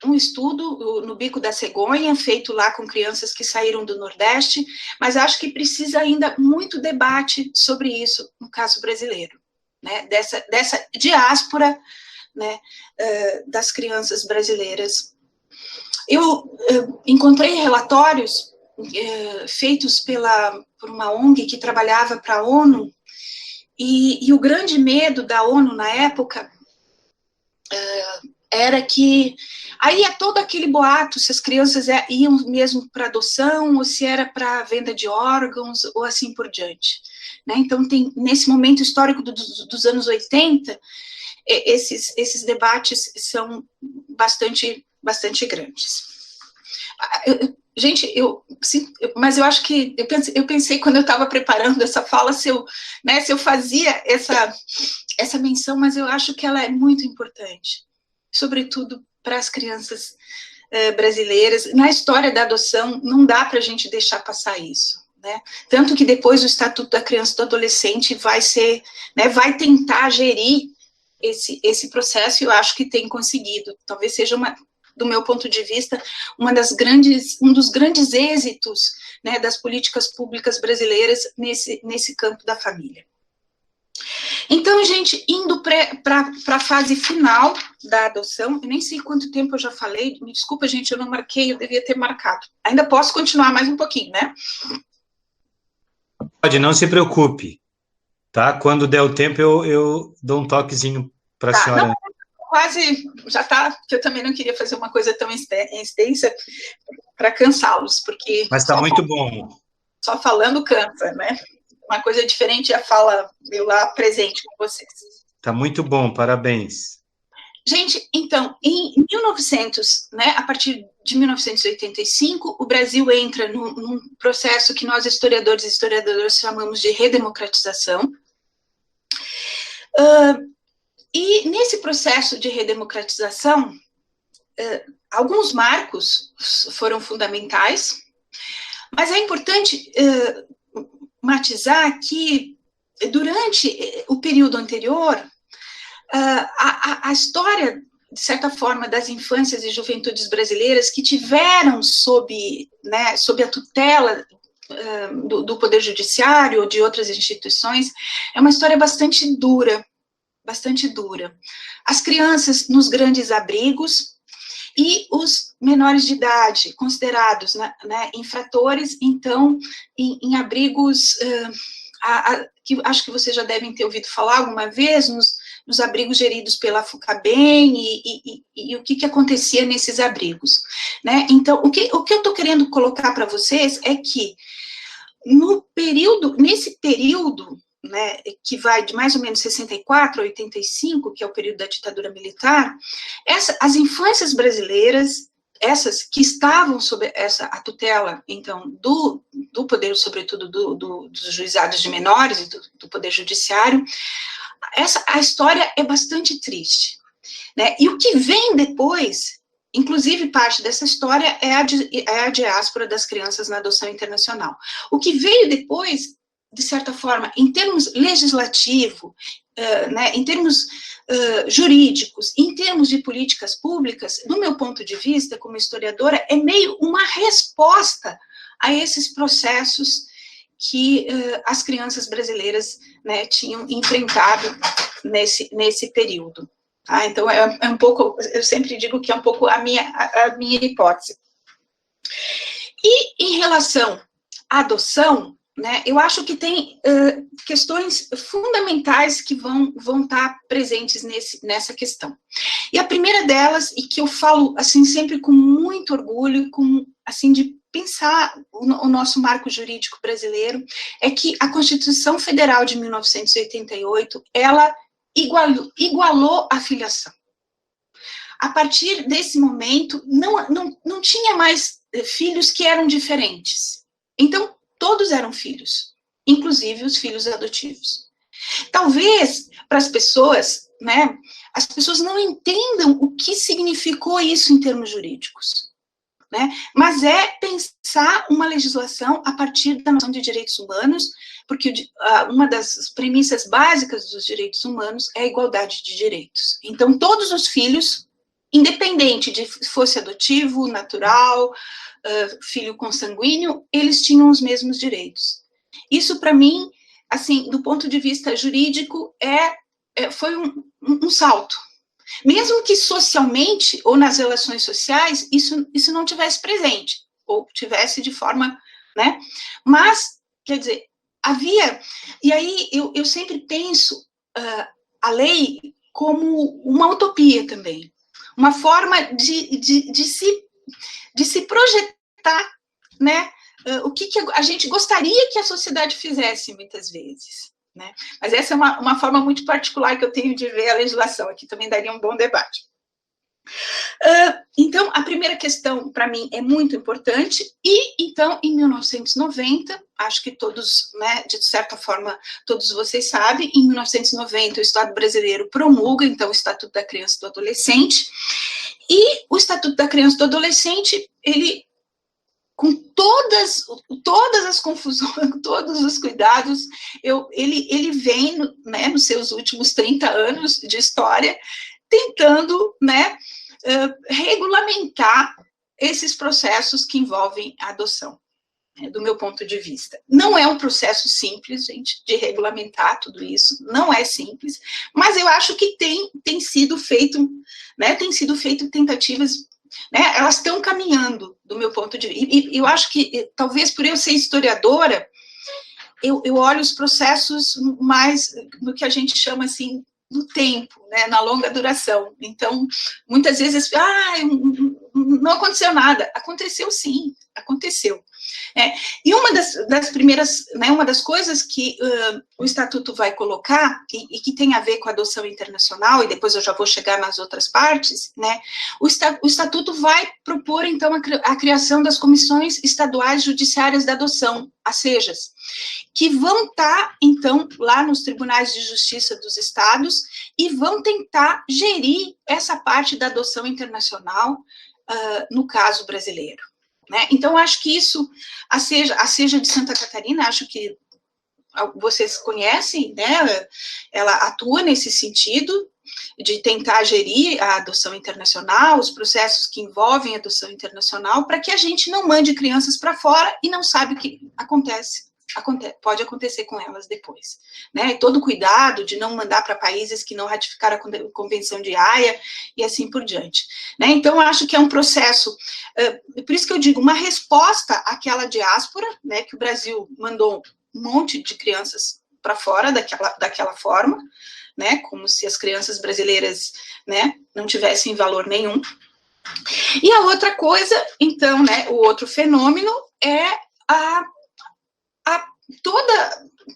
um estudo no Bico da Cegonha, feito lá com crianças que saíram do Nordeste, mas acho que precisa ainda muito debate sobre isso no caso brasileiro, né, dessa diáspora, né, das crianças brasileiras. Eu encontrei relatórios feitos por uma ONG que trabalhava para a ONU, e o grande medo da ONU na época era que aí é todo aquele boato se as crianças iam mesmo para adoção ou se era para venda de órgãos ou assim por diante, né? Então tem nesse momento histórico dos anos 80, esses debates são bastante grandes. Gente, mas eu acho que eu pensei quando eu estava preparando essa fala se eu fazia essa menção, mas eu acho que ela é muito importante, sobretudo para as crianças brasileiras. Na história da adoção, não dá para a gente deixar passar isso, né? Tanto que depois o Estatuto da Criança e do Adolescente vai tentar gerir esse processo, e eu acho que tem conseguido. Talvez seja, do meu ponto de vista, um dos grandes êxitos, né, das políticas públicas brasileiras nesse campo da família. Então, gente, indo para a fase final da adoção, eu nem sei quanto tempo eu já falei, me desculpa, gente, eu não marquei, eu devia ter marcado. Ainda posso continuar mais um pouquinho, né? Pode, não se preocupe, tá? Quando der o tempo, eu dou um toquezinho para a senhora. Não, quase, já está, que eu também não queria fazer uma coisa tão extensa para cansá-los, porque... Mas está muito bom. Só falando cansa, né? Uma coisa diferente é a fala eu lá presente com vocês. Está muito bom, parabéns. Gente, então, em 1900, né, a partir de 1985, o Brasil entra num processo que nós historiadores e historiadoras chamamos de redemocratização. E nesse processo de redemocratização, alguns marcos foram fundamentais, mas é importante matizar que, durante o período anterior, a história, de certa forma, das infâncias e juventudes brasileiras que tiveram sob a tutela do Poder Judiciário ou de outras instituições, é uma história bastante dura. As crianças nos grandes abrigos e os menores de idade, considerados infratores, então, em abrigos, que acho que vocês já devem ter ouvido falar alguma vez, nos abrigos geridos pela FUCABEM e o que acontecia nesses abrigos, né? Então, o que eu estou querendo colocar para vocês é que nesse período, né, que vai de mais ou menos 64 a 85, que é o período da ditadura militar, as infâncias brasileiras, essas que estavam sob a tutela, então, do poder, sobretudo, dos juizados de menores e do Poder Judiciário, a história é bastante triste, né? E o que vem depois, inclusive parte dessa história, é a diáspora das crianças na adoção internacional. O que veio depois, de certa forma, em termos legislativo, em termos jurídicos, em termos de políticas públicas, do meu ponto de vista, como historiadora, é meio uma resposta a esses processos que as crianças brasileiras, né, tinham enfrentado nesse período. Tá? Então, é um pouco, eu sempre digo que é um pouco a minha hipótese. E em relação à adoção, né, eu acho que tem questões fundamentais que vão estar presentes nessa questão. E a primeira delas, e que eu falo assim sempre com muito orgulho, de pensar o nosso marco jurídico brasileiro, é que a Constituição Federal de 1988, ela igualou a filiação. A partir desse momento, não tinha mais filhos que eram diferentes. Então, todos eram filhos, inclusive os filhos adotivos. Talvez, para as pessoas, né, as pessoas não entendam o que significou isso em termos jurídicos, né, mas é pensar uma legislação a partir da noção de direitos humanos, porque uma das premissas básicas dos direitos humanos é a igualdade de direitos. Então, todos os filhos, independente de se fosse adotivo, natural, filho consanguíneo, eles tinham os mesmos direitos. Isso, para mim, assim, do ponto de vista jurídico, foi um salto. Mesmo que socialmente, ou nas relações sociais, isso não tivesse presente, ou tivesse de forma, né? Mas, quer dizer, havia... E aí, eu sempre penso a lei como uma utopia também. Uma forma de se projetar, né, o que a gente gostaria que a sociedade fizesse, muitas vezes, né? Mas essa é uma forma muito particular que eu tenho de ver a legislação, aqui também daria um bom debate. Então, a primeira questão, para mim, é muito importante, e, então, em 1990, acho que todos, né, de certa forma, todos vocês sabem, em 1990, o Estado brasileiro promulga, então, o Estatuto da Criança e do Adolescente, e o Estatuto da Criança e do Adolescente, ele, com todas as confusões, todos os cuidados, ele vem, né, nos seus últimos 30 anos de história, tentando, né, regulamentar esses processos que envolvem a adoção, né, do meu ponto de vista. Não é um processo simples, gente, de regulamentar tudo isso, não é simples, mas eu acho que tem sido feito, né, tentativas, né, elas estão caminhando, do meu ponto de vista, e eu acho que, talvez por eu ser historiadora, eu olho os processos mais no que a gente chama, assim, no tempo, né, na longa duração. Então, muitas vezes, não aconteceu nada. Aconteceu sim, aconteceu. E uma das primeiras, né, uma das coisas que o Estatuto vai colocar, e que tem a ver com a adoção internacional, e depois eu já vou chegar nas outras partes, né, o Estatuto vai propor, então, a criação das comissões estaduais judiciárias da adoção, as CEJAs, que vão estar, então, lá nos tribunais de justiça dos estados e vão tentar gerir essa parte da adoção internacional, no caso brasileiro, né? Então, acho que isso, a CEJA de Santa Catarina, acho que vocês conhecem, né? Ela atua nesse sentido, de tentar gerir a adoção internacional, os processos que envolvem a adoção internacional, para que a gente não mande crianças para fora e não sabe o que pode acontecer com elas depois, né? E todo cuidado de não mandar para países que não ratificaram a Convenção de Haia e assim por diante, né? Então, eu acho que é um processo, por isso que eu digo, uma resposta àquela diáspora, né, que o Brasil mandou um monte de crianças para fora daquela forma, né, como se as crianças brasileiras, né, não tivessem valor nenhum. E a outra coisa, então, né, o outro fenômeno é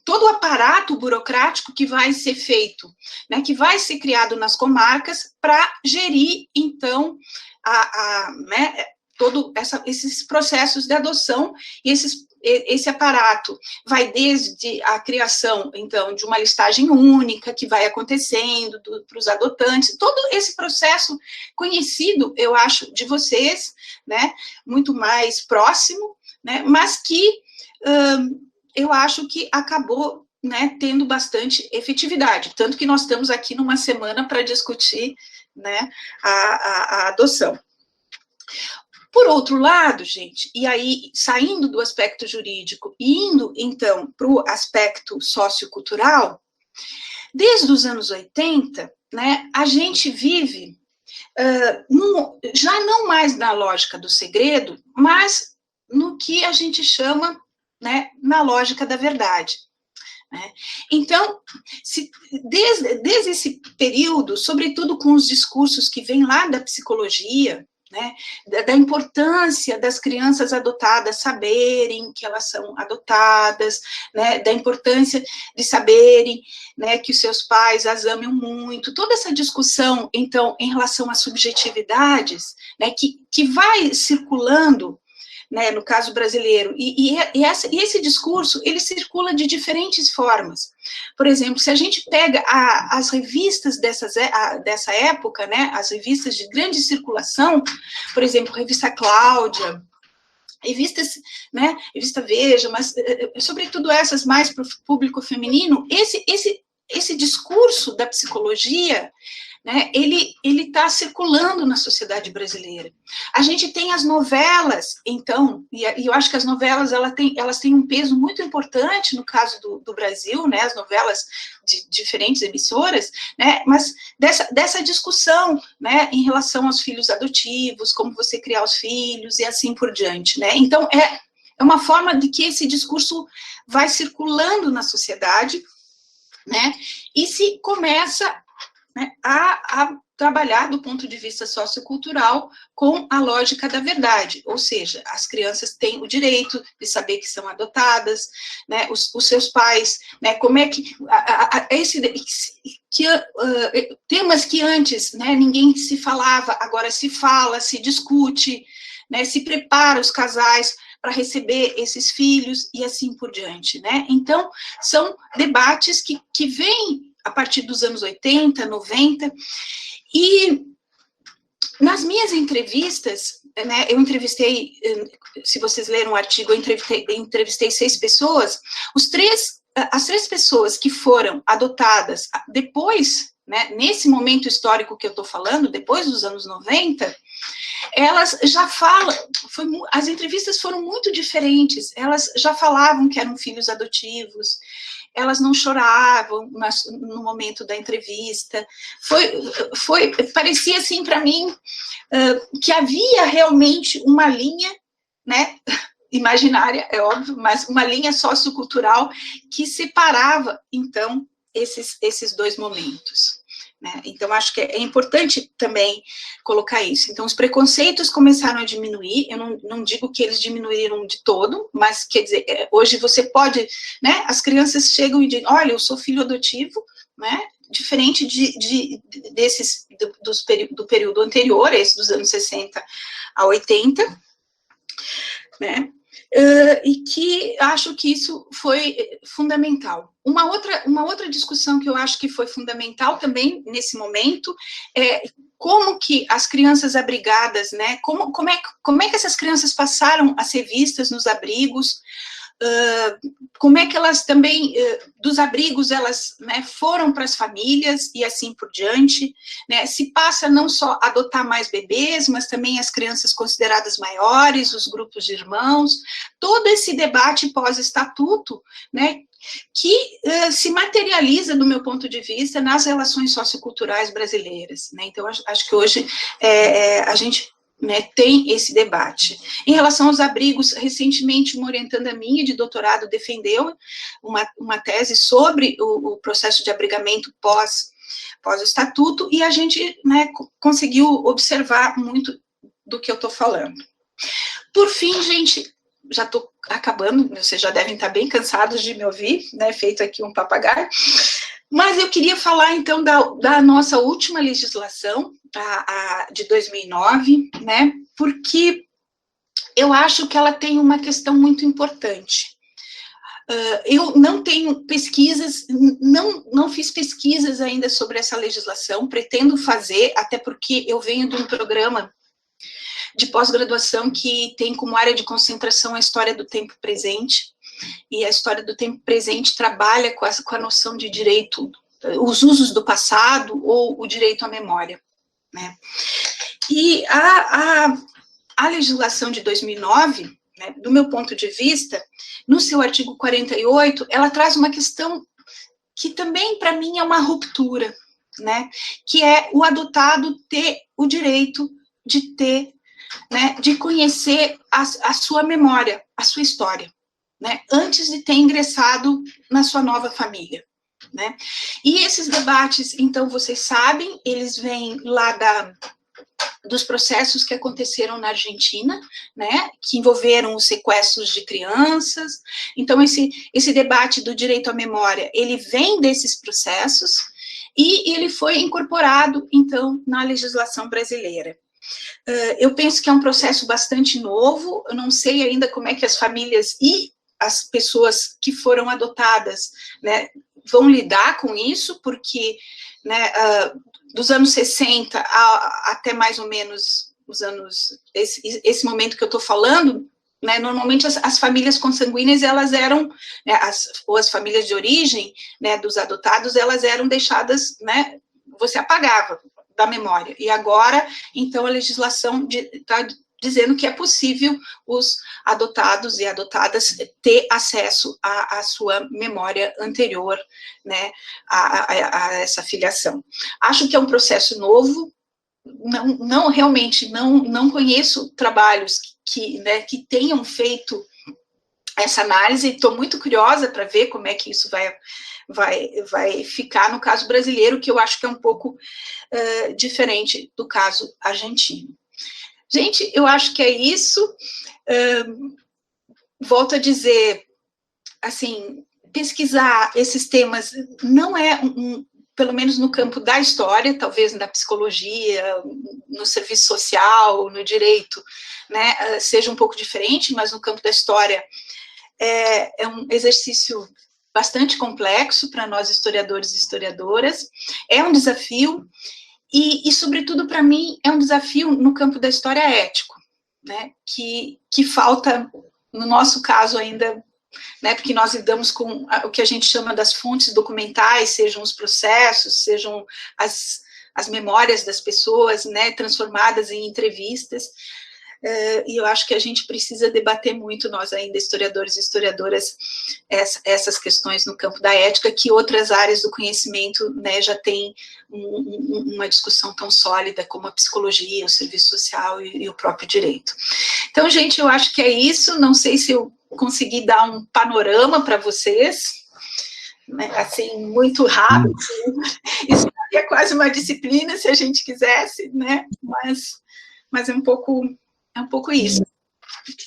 todo o aparato burocrático que vai ser feito, né, que vai ser criado nas comarcas para gerir, então, né, esses processos de adoção, e esse aparato vai desde a criação, então, de uma listagem única que vai acontecendo para os adotantes, todo esse processo conhecido, eu acho, de vocês, né, muito mais próximo, né, mas que eu acho que acabou, né, tendo bastante efetividade, tanto que nós estamos aqui numa semana para discutir, né, a adoção. Por outro lado, gente, e aí saindo do aspecto jurídico e indo, então, para o aspecto sociocultural, desde os anos 80, né, a gente vive já não mais na lógica do segredo, mas no que a gente chama, né, na lógica da verdade. Né? Então, desde esse período, sobretudo com os discursos que vêm lá da psicologia, né, da importância das crianças adotadas saberem que elas são adotadas, né, da importância de saberem, né, que os seus pais as amam muito, toda essa discussão, então, em relação às subjetividades, né, que vai circulando, né, no caso brasileiro, e esse discurso, ele circula de diferentes formas. Por exemplo, se a gente pega as revistas dessa época, né, as revistas de grande circulação, por exemplo, a revista Cláudia, revistas, né, revista Veja, mas sobretudo essas mais para o público feminino, esse discurso da psicologia, né, ele está circulando na sociedade brasileira. A gente tem as novelas, então, e eu acho que as novelas elas têm um peso muito importante no caso do Brasil, né, as novelas de diferentes emissoras, né, mas dessa discussão, né, em relação aos filhos adotivos, como você criar os filhos e assim por diante, né. Então, é uma forma de que esse discurso vai circulando na sociedade, né, e se começa, né, a trabalhar do ponto de vista sociocultural com a lógica da verdade, ou seja, as crianças têm o direito de saber que são adotadas, né, os seus pais, né, como é que temas que antes, né, ninguém se falava, agora se fala, se discute, né, se prepara os casais para receber esses filhos e assim por diante, né? Então, são debates que vêm a partir dos anos 80, 90, e nas minhas entrevistas, né, eu entrevistei, se vocês leram o artigo, eu entrevistei 6 pessoas, as 3 pessoas que foram adotadas depois, né, nesse momento histórico que eu estou falando, depois dos anos 90, elas já falam, as entrevistas foram muito diferentes, elas já falavam que eram filhos adotivos, elas não choravam no momento da entrevista, parecia assim para mim que havia realmente uma linha, né, imaginária, é óbvio, mas uma linha sociocultural que separava, então, esses 2 momentos. Né? Então, acho que é importante também colocar isso. Então, os preconceitos começaram a diminuir, eu não digo que eles diminuíram de todo, mas, quer dizer, hoje você pode, né, as crianças chegam e dizem, olha, eu sou filho adotivo, né, diferente do período anterior, esse dos anos 60 a 80, né, e que acho que isso foi fundamental. Uma outra discussão que eu acho que foi fundamental também nesse momento é como que as crianças abrigadas, né, como é que essas crianças passaram a ser vistas nos abrigos, como é que elas também, dos abrigos, elas, né, foram para as famílias e assim por diante, né, se passa não só a adotar mais bebês, mas também as crianças consideradas maiores, os grupos de irmãos, todo esse debate pós-estatuto, né, que se materializa, do meu ponto de vista, nas relações socioculturais brasileiras, né, então acho que hoje a gente, né, tem esse debate. Em relação aos abrigos, recentemente uma orientanda minha de doutorado defendeu uma tese sobre o processo de abrigamento pós-estatuto, e a gente, né, conseguiu observar muito do que eu estou falando. Por fim, gente, já estou acabando, vocês já devem estar bem cansados de me ouvir, né, feito aqui um papagaio, mas eu queria falar, então, da nossa última legislação, a de 2009, né, porque eu acho que ela tem uma questão muito importante. Eu não tenho pesquisas, não fiz pesquisas ainda sobre essa legislação, pretendo fazer, até porque eu venho de um programa de pós-graduação que tem como área de concentração a história do tempo presente, e a história do tempo presente trabalha com a noção de direito, os usos do passado ou o direito à memória, né? E a legislação de 2009, né, do meu ponto de vista, no seu artigo 48, ela traz uma questão que também, para mim, é uma ruptura, né, que é o adotado ter o direito de ter, né, de conhecer a sua memória, a sua história, né, antes de ter ingressado na sua nova família, né. E esses debates, então, vocês sabem, eles vêm lá dos processos que aconteceram na Argentina, né, que envolveram os sequestros de crianças. Então, esse debate do direito à memória, ele vem desses processos, e ele foi incorporado, então, na legislação brasileira. Eu penso que é um processo bastante novo, eu não sei ainda como é que as famílias e as pessoas que foram adotadas, né, vão lidar com isso, porque, né, dos anos 60 até mais ou menos os anos, esse momento que eu estou falando, né, normalmente as famílias consanguíneas, elas eram, né, ou as famílias de origem, né, dos adotados, elas eram deixadas, né, você apagava da memória, e agora, então, a legislação está dizendo que é possível os adotados e adotadas ter acesso à sua memória anterior, né, a essa filiação. Acho que é um processo novo, realmente não conheço trabalhos né, que tenham feito essa análise, estou muito curiosa para ver como é que isso vai ficar no caso brasileiro, que eu acho que é um pouco diferente do caso argentino. Gente, eu acho que é isso. Volto a dizer, assim, pesquisar esses temas não é, pelo menos no campo da história, talvez na psicologia, no serviço social, no direito, né, seja um pouco diferente, mas no campo da história é um exercício bastante complexo para nós historiadores e historiadoras, é um desafio, e sobretudo, para mim, é um desafio no campo da história ético, né, que falta, no nosso caso ainda, né, porque nós lidamos com o que a gente chama das fontes documentais, sejam os processos, sejam as memórias das pessoas, né, transformadas em entrevistas, e eu acho que a gente precisa debater muito, nós ainda, historiadores e historiadoras, essas questões no campo da ética, que outras áreas do conhecimento, né, já têm uma discussão tão sólida como a psicologia, o serviço social e o próprio direito. Então, gente, eu acho que é isso, não sei se eu consegui dar um panorama para vocês, né, assim, muito rápido, isso seria quase uma disciplina, se a gente quisesse, né, mas é um pouco isso.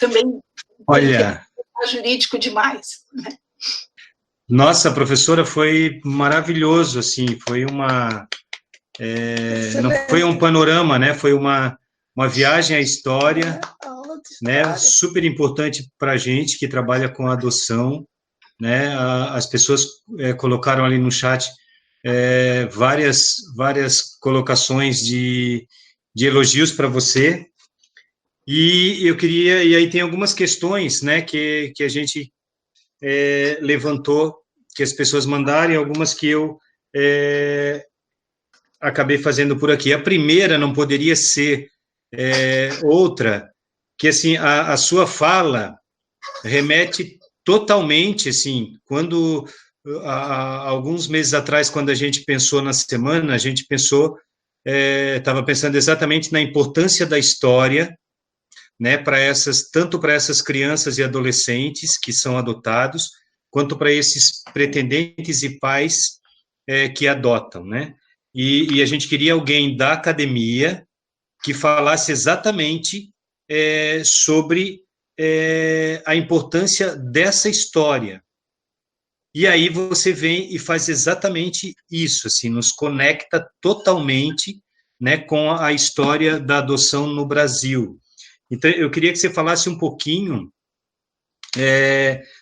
Também olha, é jurídico demais, né? Nossa, professora, foi maravilhoso, assim, foi não foi um panorama, né, foi uma viagem à história, né, super importante para a gente que trabalha com adoção, né, as pessoas colocaram ali no chat várias colocações de elogios para você, e eu queria, e aí tem algumas questões, né, que a gente levantou, que as pessoas mandaram, e algumas que eu acabei fazendo por aqui. A primeira não poderia ser outra, que, assim, a sua fala remete totalmente, assim, quando, há alguns meses atrás, quando a gente pensou na semana, a gente pensou, estava pensando exatamente na importância da história, né, tanto para essas crianças e adolescentes que são adotados, quanto para esses pretendentes e pais que adotam, né? E a gente queria alguém da academia que falasse exatamente sobre a importância dessa história. E aí você vem e faz exatamente isso, assim, nos conecta totalmente, né, com a história da adoção no Brasil. Então, eu queria que você falasse um pouquinho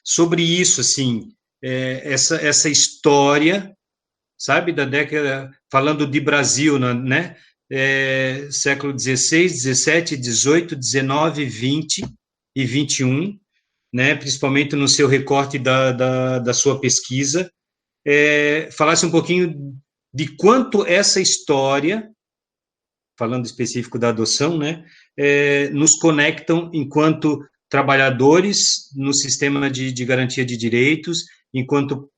sobre isso, assim, essa história, sabe, da década, falando de Brasil, né, século XVI, XVII, XVIII, XIX, XX e XXI, né, principalmente no seu recorte da sua pesquisa, falasse um pouquinho de quanto essa história, falando específico da adoção, né, nos conectam enquanto trabalhadores no sistema de garantia de direitos, enquanto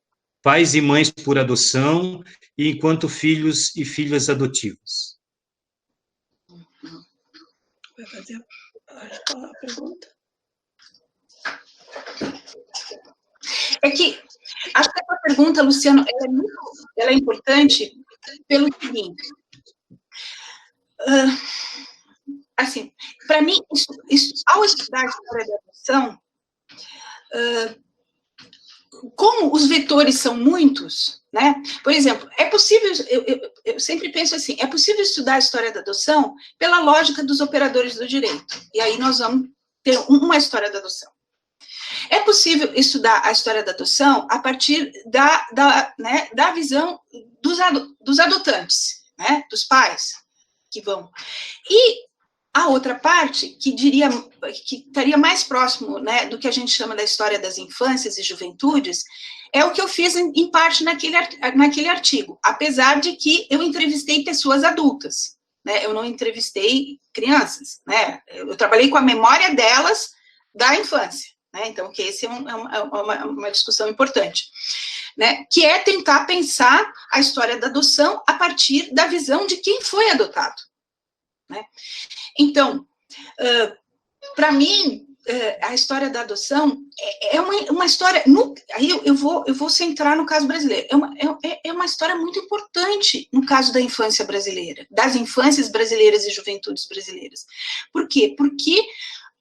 pais e mães por adoção, e enquanto filhos e filhas adotivos. Vai fazer a pergunta? É que, acho que essa pergunta, Luciano, ela é importante pelo seguinte. Assim, para mim, ao estudar a história da adoção, como os vetores são muitos, né? Por exemplo, é possível, eu sempre penso assim, é possível estudar a história da adoção pela lógica dos operadores do direito. E aí nós vamos ter uma história da adoção. É possível estudar a história da adoção a partir da visão dos adotantes, né? Dos pais que vão. E a outra parte, que estaria mais próximo, né, do que a gente chama da história das infâncias e juventudes, é o que eu fiz em parte naquele artigo, apesar de que eu entrevistei pessoas adultas, né, eu não entrevistei crianças, né, eu trabalhei com a memória delas da infância, né, então que esse é uma discussão importante, né, que é tentar pensar a história da adoção a partir da visão de quem foi adotado, né. Então, para mim, a história da adoção é uma história, aí eu vou centrar no caso brasileiro, é uma história muito importante no caso da infância brasileira, das infâncias brasileiras e juventudes brasileiras. Por quê? Porque,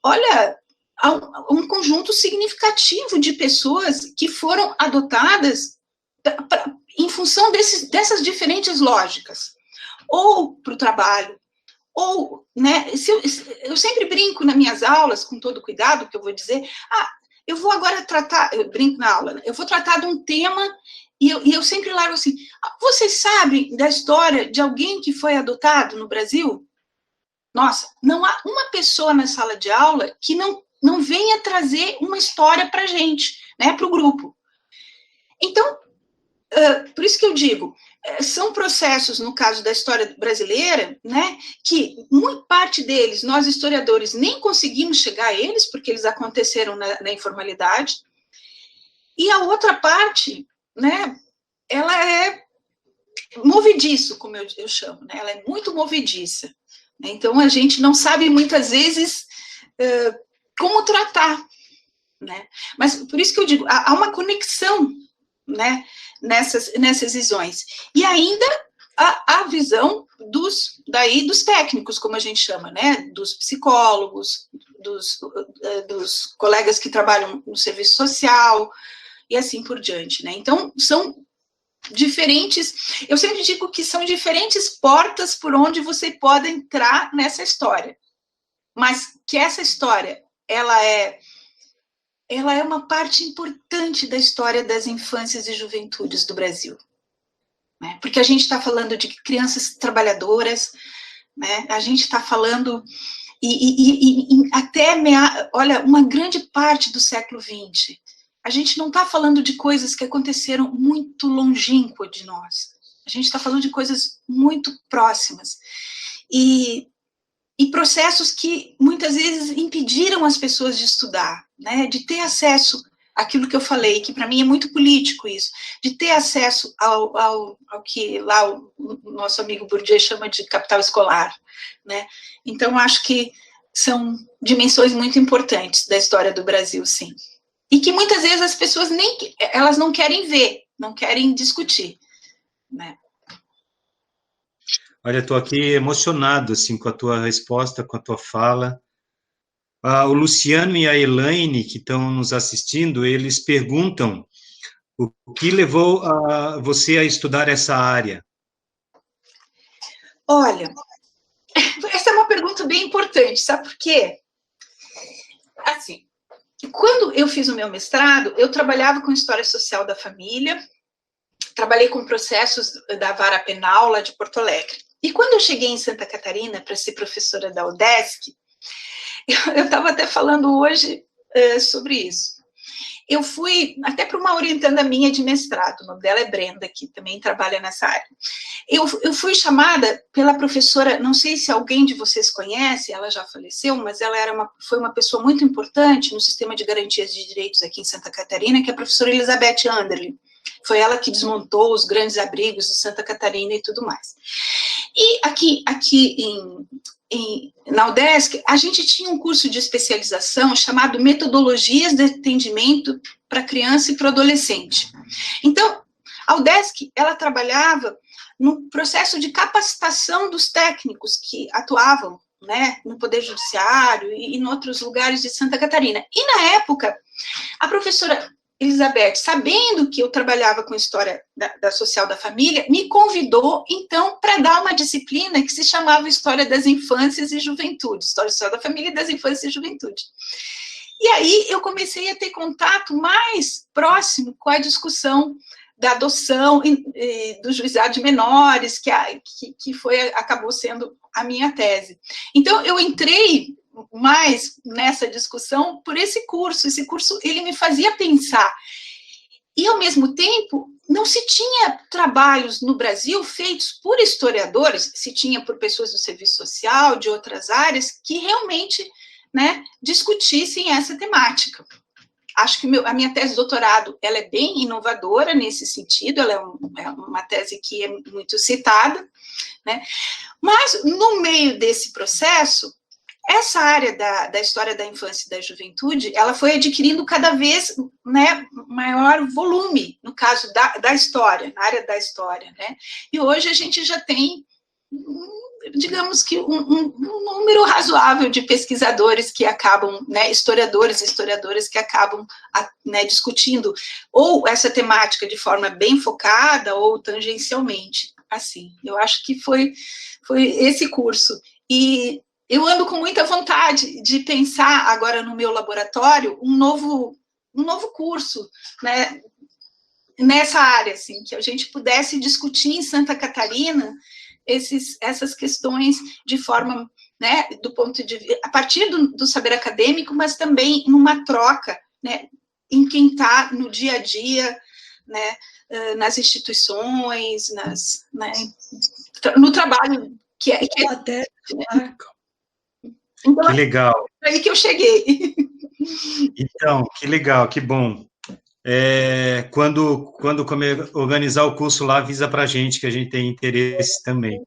olha, há um conjunto significativo de pessoas que foram adotadas em função dessas diferentes lógicas, ou para o trabalho, ou, né, eu sempre brinco nas minhas aulas, com todo cuidado, que eu vou dizer, eu vou agora tratar, eu brinco na aula, né, eu vou tratar de um tema, e eu sempre largo assim, vocês sabem da história de alguém que foi adotado no Brasil? Nossa, não há uma pessoa na sala de aula que não venha trazer uma história para a gente, né, para o grupo. Então, por isso que eu digo, são processos, no caso da história brasileira, né, que muito parte deles, nós historiadores, nem conseguimos chegar a eles, porque eles aconteceram na informalidade, e a outra parte, né, ela é movediço, como eu chamo, né, ela é muito movediça, né, então a gente não sabe muitas vezes como tratar, né, mas por isso que eu digo, há uma conexão, né, nessas visões. E ainda a visão dos técnicos, como a gente chama, né, dos psicólogos, dos colegas que trabalham no serviço social, e assim por diante, né. Então, são diferentes, eu sempre digo que são diferentes portas por onde você pode entrar nessa história, mas que essa história, ela é uma parte importante da história das infâncias e juventudes do Brasil, né? Porque a gente está falando de crianças trabalhadoras, né? A gente está falando, olha, uma grande parte do século XX, a gente não está falando de coisas que aconteceram muito longínquo de nós. A gente está falando de coisas muito próximas. E processos que muitas vezes impediram as pessoas de estudar, né, de ter acesso àquilo que eu falei, que para mim é muito político isso, de ter acesso ao que lá o nosso amigo Bourdieu chama de capital escolar, né. Então, acho que são dimensões muito importantes da história do Brasil, sim. E que muitas vezes as pessoas elas não querem ver, não querem discutir, né. Olha, estou aqui emocionado, assim, com a tua resposta, com a tua fala. O Luciano e a Elaine, que estão nos assistindo, eles perguntam o que levou você a estudar essa área? Olha, essa é uma pergunta bem importante, sabe por quê? Assim, quando eu fiz o meu mestrado, eu trabalhava com história social da família, trabalhei com processos da vara penal lá de Porto Alegre. E quando eu cheguei em Santa Catarina para ser professora da UDESC, eu estava até falando hoje sobre isso. Eu fui até para uma orientanda minha de mestrado, o nome dela é Brenda, que também trabalha nessa área. Eu fui chamada pela professora, não sei se alguém de vocês conhece, ela já faleceu, mas ela foi uma pessoa muito importante no sistema de garantias de direitos aqui em Santa Catarina, que é a professora Elizabeth Anderle. Foi ela que desmontou os grandes abrigos de Santa Catarina e tudo mais. E aqui na UDESC, a gente tinha um curso de especialização chamado Metodologias de Atendimento para Criança e para o Adolescente. Então, a UDESC, ela trabalhava no processo de capacitação dos técnicos que atuavam, né, no Poder Judiciário e em outros lugares de Santa Catarina. E, na época, a professora Elizabeth, sabendo que eu trabalhava com história da social da família, me convidou, então, para dar uma disciplina que se chamava História das Infâncias e Juventude, História Social da Família e das Infâncias e Juventude. E aí eu comecei a ter contato mais próximo com a discussão da adoção e do juizado de menores, que acabou sendo a minha tese. Então, eu entrei mais nessa discussão por esse curso ele me fazia pensar, e ao mesmo tempo não se tinha trabalhos no Brasil feitos por historiadores, se tinha por pessoas do serviço social, de outras áreas, que realmente, né, discutissem essa temática. Acho que a minha tese de doutorado, ela é bem inovadora nesse sentido, ela é uma tese que é muito citada, né, mas no meio desse processo, essa área da história da infância e da juventude, ela foi adquirindo cada vez, né, maior volume, no caso da história, na área da história, né, e hoje a gente já tem, digamos que um número razoável de pesquisadores que acabam, né, historiadores e historiadoras que acabam, né, discutindo ou essa temática de forma bem focada ou tangencialmente, assim, eu acho que foi esse curso, e eu ando com muita vontade de pensar agora no meu laboratório um novo curso, né, nessa área, assim, que a gente pudesse discutir em Santa Catarina essas questões de forma, né, do ponto de vista, a partir do saber acadêmico, mas também numa troca, né, em quem está no dia a dia, né, nas instituições, né, no trabalho que é até, né? Então, que legal. É aí que eu cheguei. Então, que legal, que bom. Quando organizar o curso lá, avisa para a gente, que a gente tem interesse também.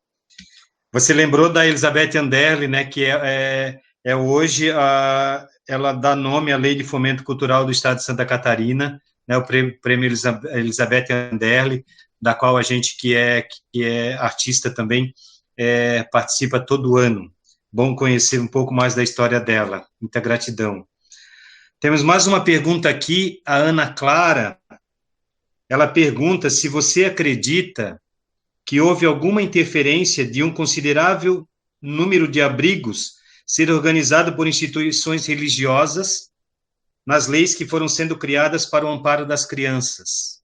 Você lembrou da Elizabeth Anderle, né, que hoje, ela dá nome à Lei de Fomento Cultural do Estado de Santa Catarina, né, o prêmio Elizabeth Anderle, da qual a gente, que é artista também, participa todo ano. Bom conhecer um pouco mais da história dela. Muita gratidão. Temos mais uma pergunta aqui, a Ana Clara. Ela pergunta se você acredita que houve alguma interferência de um considerável número de abrigos ser organizado por instituições religiosas nas leis que foram sendo criadas para o amparo das crianças.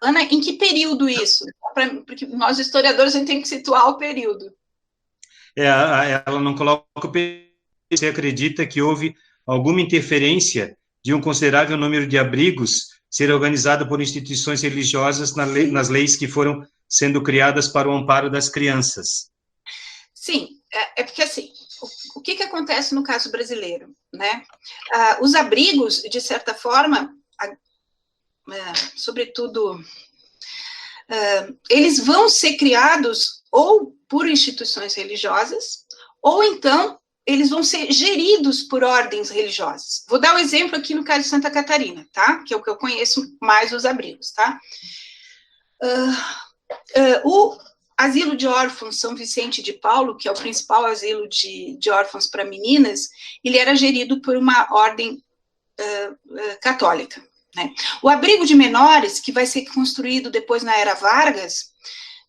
Ana, em que período isso? Porque nós, historiadores, a gente tem que situar o período. Ela não coloca o período, você acredita que houve alguma interferência de um considerável número de abrigos ser organizado por instituições religiosas nas leis que foram sendo criadas para o amparo das crianças? Sim, é porque assim, o que acontece no caso brasileiro, né? Os abrigos, de certa forma, sobretudo, eles vão ser criados ou por instituições religiosas, ou então eles vão ser geridos por ordens religiosas. Vou dar um exemplo aqui no caso de Santa Catarina, tá? Que é o que eu conheço mais os abrigos, tá? O Asilo de Órfãos São Vicente de Paulo, que é o principal asilo de órfãos para meninas, ele era gerido por uma ordem católica, né? O abrigo de menores, que vai ser construído depois na Era Vargas,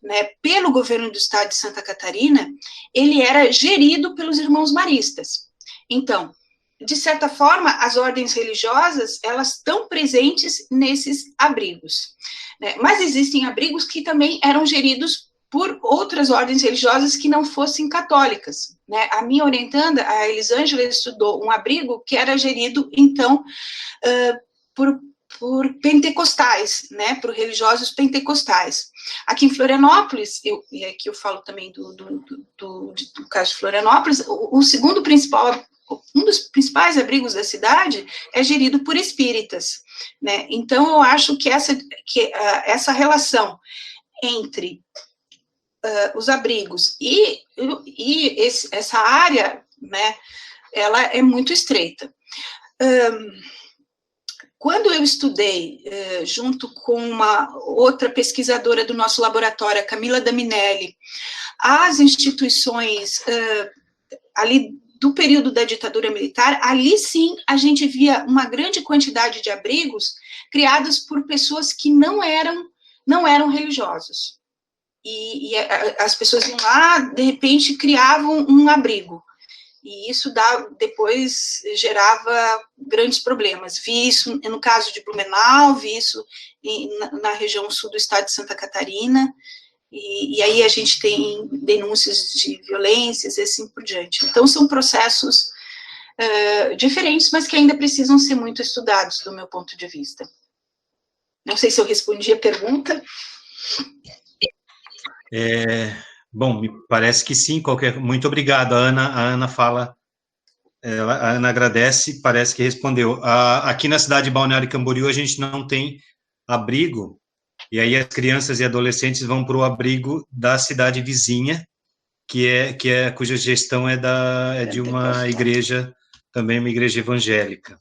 né, pelo governo do estado de Santa Catarina, ele era gerido pelos irmãos maristas. Então, de certa forma, as ordens religiosas, elas estão presentes nesses abrigos, né? Mas existem abrigos que também eram geridos por outras ordens religiosas que não fossem católicas, né? A minha orientanda, a Elisângela, estudou um abrigo que era gerido, então, por pentecostais, né, por religiosos pentecostais. Aqui em Florianópolis, e aqui eu falo também do caso de Florianópolis, um dos principais abrigos da cidade é gerido por espíritas, né? Então, eu acho que essa relação entre os abrigos e essa área, né, ela é muito estreita. Quando eu estudei, junto com uma outra pesquisadora do nosso laboratório, a Camila Daminelli, as instituições ali do período da ditadura militar, ali sim a gente via uma grande quantidade de abrigos criados por pessoas que não eram religiosos. E as pessoas iam lá, de repente, criavam um abrigo. E isso depois gerava grandes problemas. Vi isso no caso de Blumenau, vi isso na região sul do estado de Santa Catarina, e aí a gente tem denúncias de violências e assim por diante. Então, são processos diferentes, mas que ainda precisam ser muito estudados, do meu ponto de vista. Não sei se eu respondi a pergunta. Bom, me parece que sim. Muito obrigado. A Ana fala, a Ana agradece, parece que respondeu. Aqui na cidade de Balneário Camboriú, a gente não tem abrigo, e aí as crianças e adolescentes vão para o abrigo da cidade vizinha, cuja gestão é de uma igreja, também uma igreja evangélica.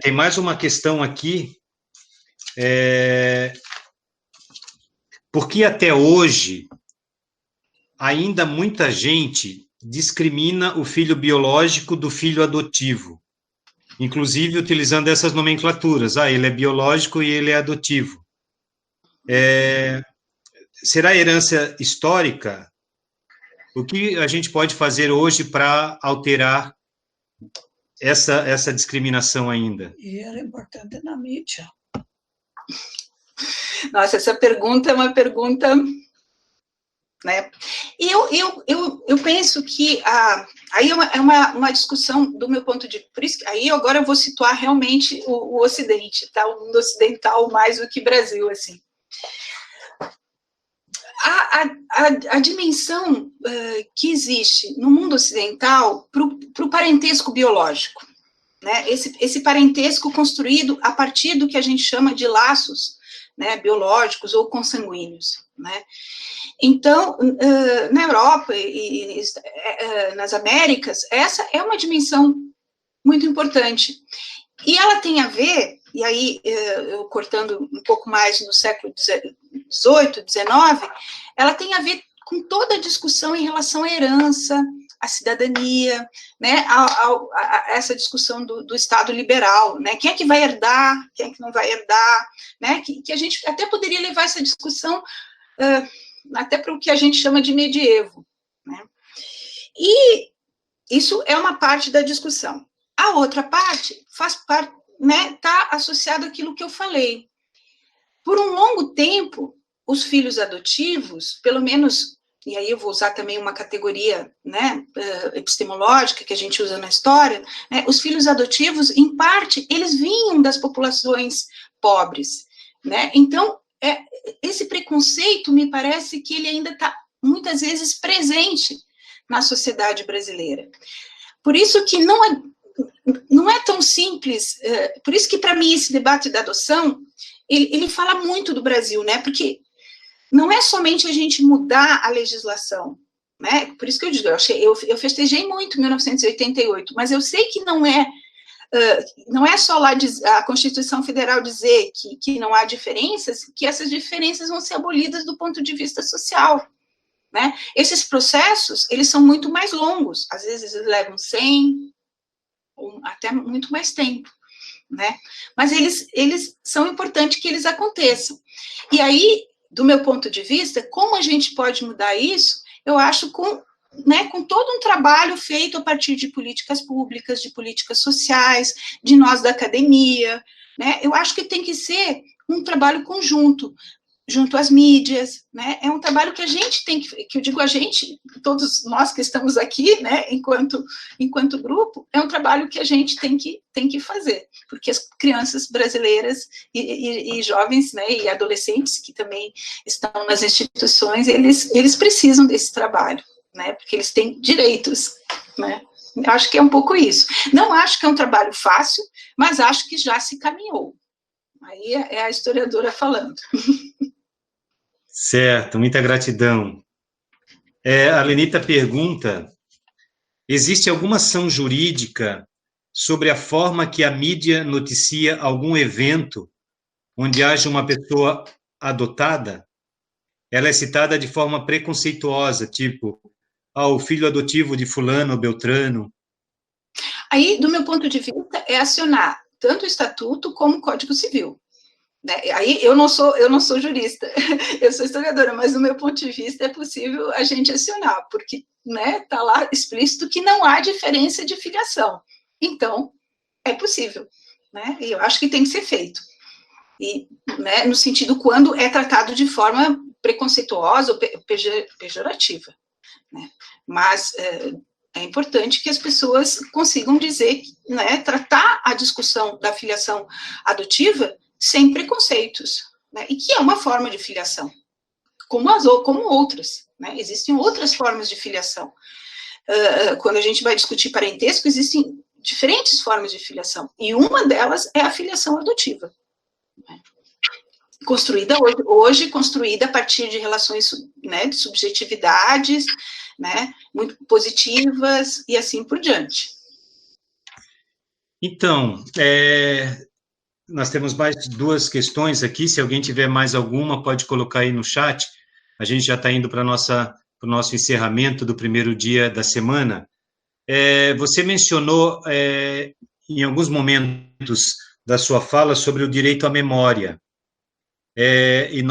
Tem mais uma questão aqui. Porque até hoje, ainda muita gente discrimina o filho biológico do filho adotivo, inclusive utilizando essas nomenclaturas. Ele é biológico e ele é adotivo. Será herança histórica? O que a gente pode fazer hoje para alterar essa discriminação ainda? E era importante na mídia. Nossa, essa pergunta é uma pergunta, né? E eu penso que aí é uma discussão do meu ponto de vista. Por isso, aí agora eu vou situar realmente o Ocidente, tá? O mundo ocidental mais do que Brasil, assim. A dimensão que existe no mundo ocidental para o parentesco biológico, né? Esse parentesco construído a partir do que a gente chama de laços, né, biológicos ou consanguíneos, né? Então, na Europa e nas Américas, essa é uma dimensão muito importante. E ela tem a ver, e aí, eu cortando um pouco mais no século XVIII, XIX, ela tem a ver com toda a discussão em relação à herança, à cidadania, né, essa discussão do Estado liberal, né, quem é que vai herdar, quem é que não vai herdar, né, que a gente até poderia levar essa discussão até para o que a gente chama de medievo, né, e isso é uma parte da discussão. A outra parte faz parte, né, está associado àquilo que eu falei. Por um longo tempo, os filhos adotivos, pelo menos e aí eu vou usar também uma categoria, né, epistemológica que a gente usa na história, né, os filhos adotivos, em parte, eles vinham das populações pobres, né, então, esse preconceito, me parece que ele ainda está, muitas vezes, presente na sociedade brasileira. Por isso que não é tão simples, por isso que, para mim, esse debate da adoção, ele fala muito do Brasil, né, porque não é somente a gente mudar a legislação, né, por isso que eu digo, eu festejei muito 1988, mas eu sei que não é só lá a Constituição Federal dizer que não há diferenças, que essas diferenças vão ser abolidas do ponto de vista social, né? Esses processos, eles são muito mais longos, às vezes eles levam 100, ou até muito mais tempo, né? Mas eles são importantes que eles aconteçam. E aí, do meu ponto de vista, como a gente pode mudar isso? Eu acho com todo um trabalho feito a partir de políticas públicas, de políticas sociais, de nós da academia, né? Eu acho que tem que ser um trabalho conjunto, junto às mídias, né? É um trabalho que a gente tem que eu digo a gente, todos nós que estamos aqui, né, enquanto grupo, é um trabalho que a gente tem que fazer, porque as crianças brasileiras e jovens, né, e adolescentes que também estão nas instituições, eles precisam desse trabalho, né, porque eles têm direitos, né? Eu acho que é um pouco isso. Não acho que é um trabalho fácil, mas acho que já se caminhou. Aí é a historiadora falando. Certo, muita gratidão. A Lenita pergunta, existe alguma ação jurídica sobre a forma que a mídia noticia algum evento onde haja uma pessoa adotada? Ela é citada de forma preconceituosa, tipo, o filho adotivo de fulano ou beltrano. Aí, do meu ponto de vista, é acionar tanto o Estatuto como o Código Civil. Né? Aí eu não sou jurista, eu sou historiadora, mas do meu ponto de vista é possível a gente acionar, porque está lá explícito que não há diferença de filiação. Então, é possível, né? E eu acho que tem que ser feito. E, né, no sentido quando é tratado de forma preconceituosa ou pejorativa. Né? Mas é importante que as pessoas consigam dizer, né, tratar a discussão da filiação adotiva sem preconceitos, né, e que é uma forma de filiação, como outras, né, existem outras formas de filiação. Quando a gente vai discutir parentesco, existem diferentes formas de filiação, e uma delas é a filiação adotiva, né, construída a partir de relações, né, de subjetividades, né, muito positivas, e assim por diante. Então, nós temos mais duas questões aqui, se alguém tiver mais alguma, pode colocar aí no chat, a gente já está indo para o nosso encerramento do primeiro dia da semana. Você mencionou, em alguns momentos da sua fala, sobre o direito à memória, e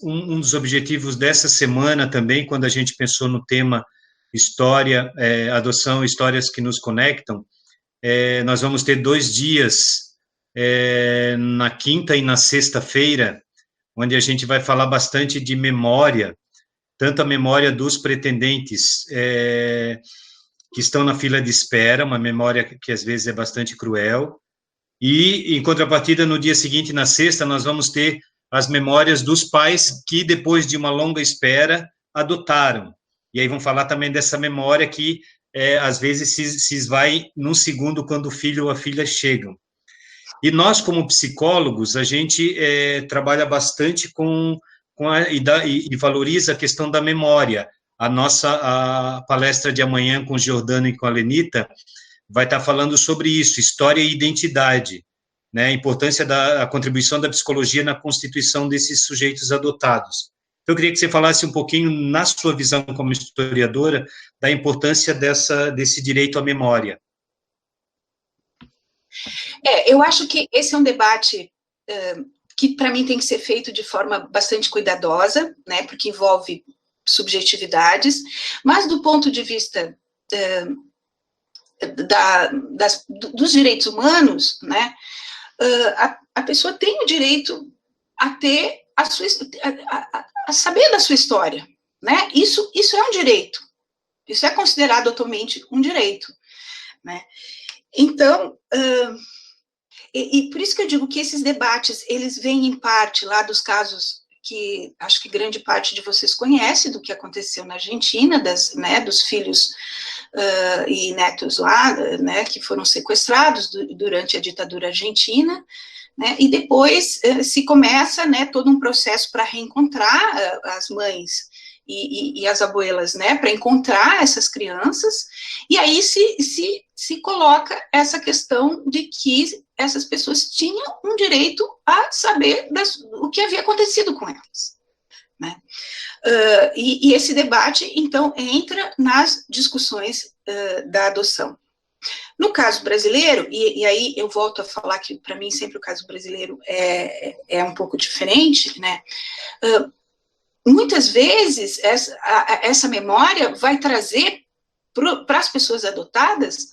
um dos objetivos dessa semana também, quando a gente pensou no tema história, adoção, histórias que nos conectam, nós vamos ter 2 dias, na quinta e na sexta-feira, onde a gente vai falar bastante de memória, tanto a memória dos pretendentes que estão na fila de espera, uma memória que às vezes é bastante cruel, e, em contrapartida, no dia seguinte, na sexta, nós vamos ter as memórias dos pais que, depois de uma longa espera, adotaram. E aí vão falar também dessa memória que, às vezes, se esvai num segundo quando o filho ou a filha chegam. E nós, como psicólogos, a gente trabalha bastante e valoriza a questão da memória. A palestra de amanhã com o Giordano e com a Lenita vai estar falando sobre isso, história e identidade, né, a importância da contribuição da psicologia na constituição desses sujeitos adotados. Então, eu queria que você falasse um pouquinho, na sua visão como historiadora, da importância desse direito à memória. Eu acho que esse é um debate que, para mim, tem que ser feito de forma bastante cuidadosa, né, porque envolve subjetividades, mas do ponto de vista dos direitos humanos, né, a pessoa tem o direito a ter a saber da sua história, né? Isso é um direito. Isso é considerado atualmente um direito, né? Então, por isso que eu digo que esses debates, eles vêm em parte lá dos casos que acho que grande parte de vocês conhece, do que aconteceu na Argentina, dos filhos e netos lá, né, que foram sequestrados durante a ditadura argentina, né, e depois se começa, né, todo um processo para reencontrar as mães e as abuelas, né, para encontrar essas crianças, e aí se coloca essa questão de que essas pessoas tinham um direito a saber o que havia acontecido com elas, né. E esse debate, então, entra nas discussões da adoção. No caso brasileiro, e aí eu volto a falar que, para mim, sempre o caso brasileiro é um pouco diferente, né, muitas vezes essa memória vai trazer para as pessoas adotadas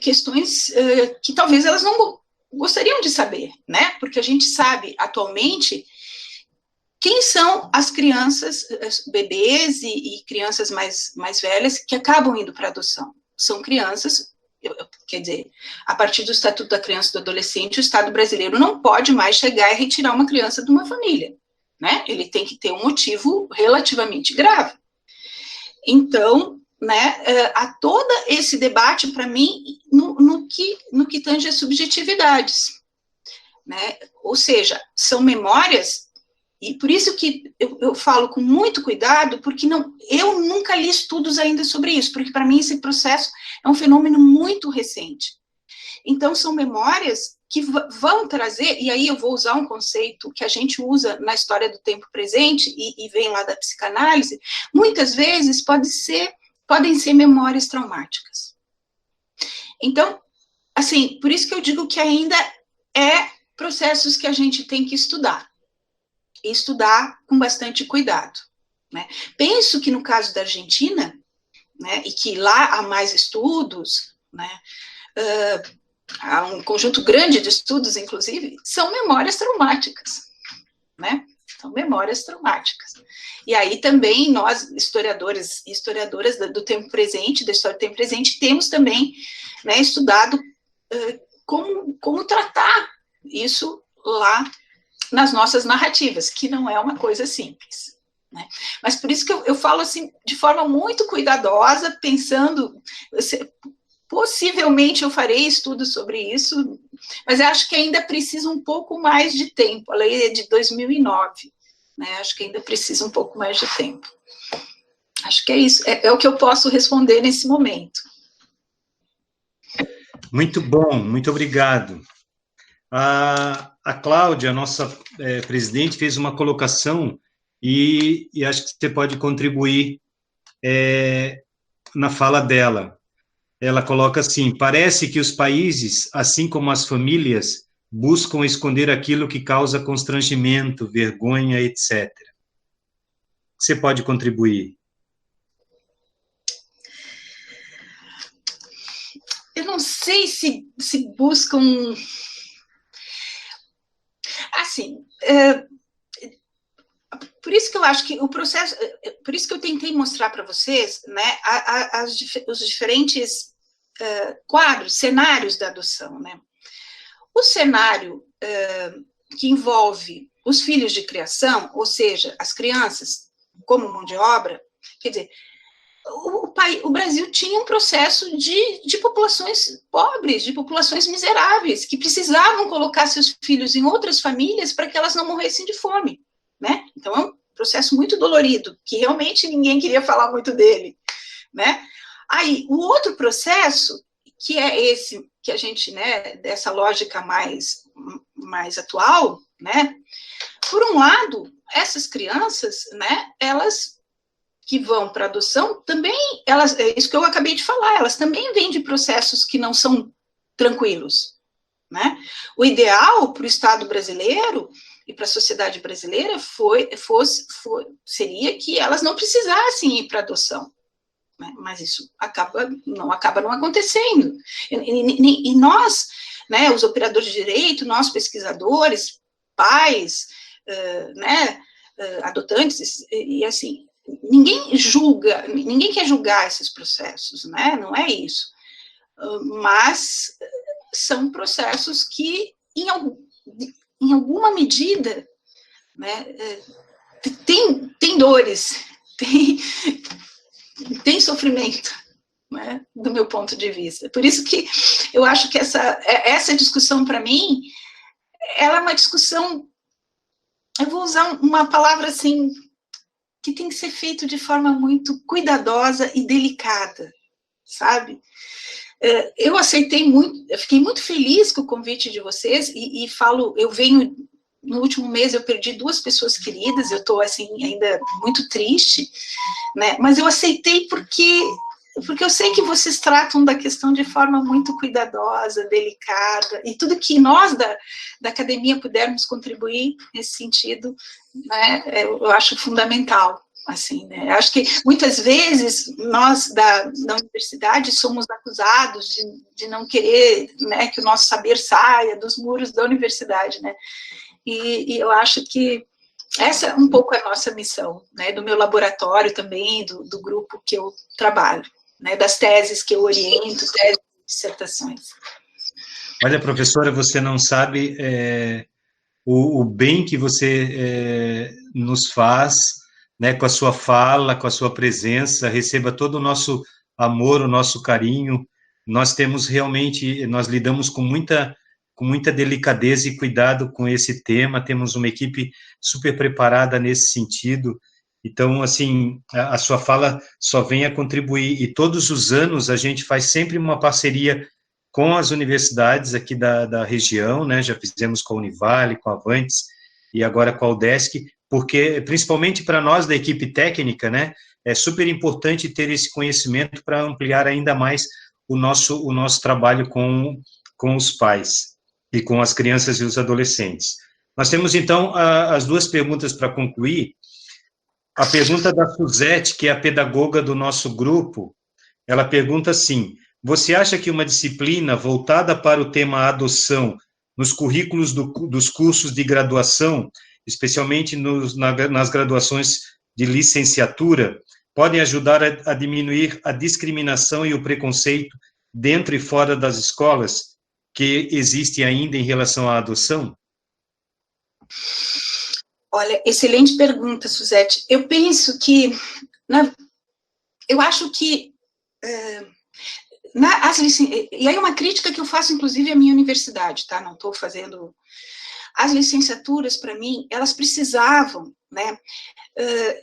questões que talvez elas não gostariam de saber, né, porque a gente sabe atualmente quem são as crianças, bebês e crianças mais velhas que acabam indo para adoção. São crianças, quer dizer, a partir do Estatuto da Criança e do Adolescente, o Estado brasileiro não pode mais chegar e retirar uma criança de uma família, né? Ele tem que ter um motivo relativamente grave. Então, né, há todo esse debate, para mim, no que tange as subjetividades, né? Ou seja, são memórias. E por isso que eu falo com muito cuidado, porque eu nunca li estudos ainda sobre isso, porque para mim esse processo é um fenômeno muito recente. Então, são memórias que vão trazer, e aí eu vou usar um conceito que a gente usa na história do tempo presente, e vem lá da psicanálise, muitas vezes podem ser memórias traumáticas. Então, assim, por isso que eu digo que ainda é processos que a gente tem que estudar. E estudar com bastante cuidado, né? Penso que no caso da Argentina, né, e que lá há mais estudos, né, há um conjunto grande de estudos, inclusive, são memórias traumáticas, né? São memórias traumáticas. E aí também nós, historiadores e historiadoras do tempo presente, da história do tempo presente, temos também, né, estudado como tratar isso lá nas nossas narrativas, que não é uma coisa simples, né? Mas por isso que eu falo assim, de forma muito cuidadosa, pensando, possivelmente eu farei estudos sobre isso, mas eu acho que ainda precisa um pouco mais de tempo. A lei é de 2009, né? Acho que ainda precisa um pouco mais de tempo. Acho que é isso, é o que eu posso responder nesse momento. Muito bom, muito obrigado. A Cláudia, nossa presidente, fez uma colocação e acho que você pode contribuir na fala dela. Ela coloca assim: parece que os países, assim como as famílias, buscam esconder aquilo que causa constrangimento, vergonha, etc. Você pode contribuir? Eu não sei se buscam... Assim, por isso que eu acho que o processo, por isso que eu tentei mostrar para vocês, né, os diferentes quadros, cenários da adoção, né. O cenário que envolve os filhos de criação, ou seja, as crianças como mão de obra, quer dizer, o Brasil tinha um processo de populações pobres, de populações miseráveis, que precisavam colocar seus filhos em outras famílias para que elas não morressem de fome, né? Então, é um processo muito dolorido, que realmente ninguém queria falar muito dele, né? Aí, o outro processo, que é esse, que a gente, né, dessa lógica mais atual, né? Por um lado, essas crianças, né, elas que vão para adoção, também, é isso que eu acabei de falar, elas também vêm de processos que não são tranquilos, né? O ideal para o Estado brasileiro e para a sociedade brasileira seria que elas não precisassem ir para adoção, né? Mas isso acaba não acontecendo. E nós, né, os operadores de direito, nós pesquisadores, pais, né, adotantes, e assim, ninguém julga, ninguém quer julgar esses processos, né? Não é isso. Mas são processos que, em alguma medida, né, tem dores, tem sofrimento, né, do meu ponto de vista. Por isso que eu acho que essa discussão, para mim, ela é uma discussão, eu vou usar uma palavra assim, que tem que ser feito de forma muito cuidadosa e delicada, sabe? Eu aceitei muito, eu fiquei muito feliz com o convite de vocês, e falo, no último mês eu perdi 2 pessoas queridas, eu estou, assim, ainda muito triste, né, mas eu aceitei porque eu sei que vocês tratam da questão de forma muito cuidadosa, delicada, e tudo que nós da academia pudermos contribuir nesse sentido, né, eu acho fundamental. Assim, né? Acho que muitas vezes nós da universidade somos acusados de não querer, né, que o nosso saber saia dos muros da universidade, né? E eu acho que essa é um pouco a nossa missão, né, do meu laboratório também, do grupo que eu trabalho, né, das teses que eu oriento, teses e dissertações. Olha, professora, você não sabe o bem que você nos faz, né, com a sua fala, com a sua presença. Receba todo o nosso amor, o nosso carinho. Nós temos realmente, nós lidamos com muita delicadeza e cuidado com esse tema, temos uma equipe super preparada nesse sentido. Então, assim, a sua fala só vem a contribuir, e todos os anos a gente faz sempre uma parceria com as universidades aqui da região, né, já fizemos com a Univale, com a Avantes, e agora com a UDESC, porque, principalmente para nós da equipe técnica, né, é super importante ter esse conhecimento para ampliar ainda mais o nosso trabalho com os pais e com as crianças e os adolescentes. Nós temos, então, as 2 perguntas para concluir. A pergunta da Suzete, que é a pedagoga do nosso grupo, ela pergunta assim: você acha que uma disciplina voltada para o tema adoção nos currículos dos cursos de graduação, especialmente nas graduações de licenciatura, podem ajudar a diminuir a discriminação e o preconceito dentro e fora das escolas que existem ainda em relação à adoção? Olha, excelente pergunta, Suzete. Eu penso que, eu acho que, e aí uma crítica que eu faço, inclusive, à minha universidade, tá? Não estou fazendo... As licenciaturas, para mim, elas precisavam, né,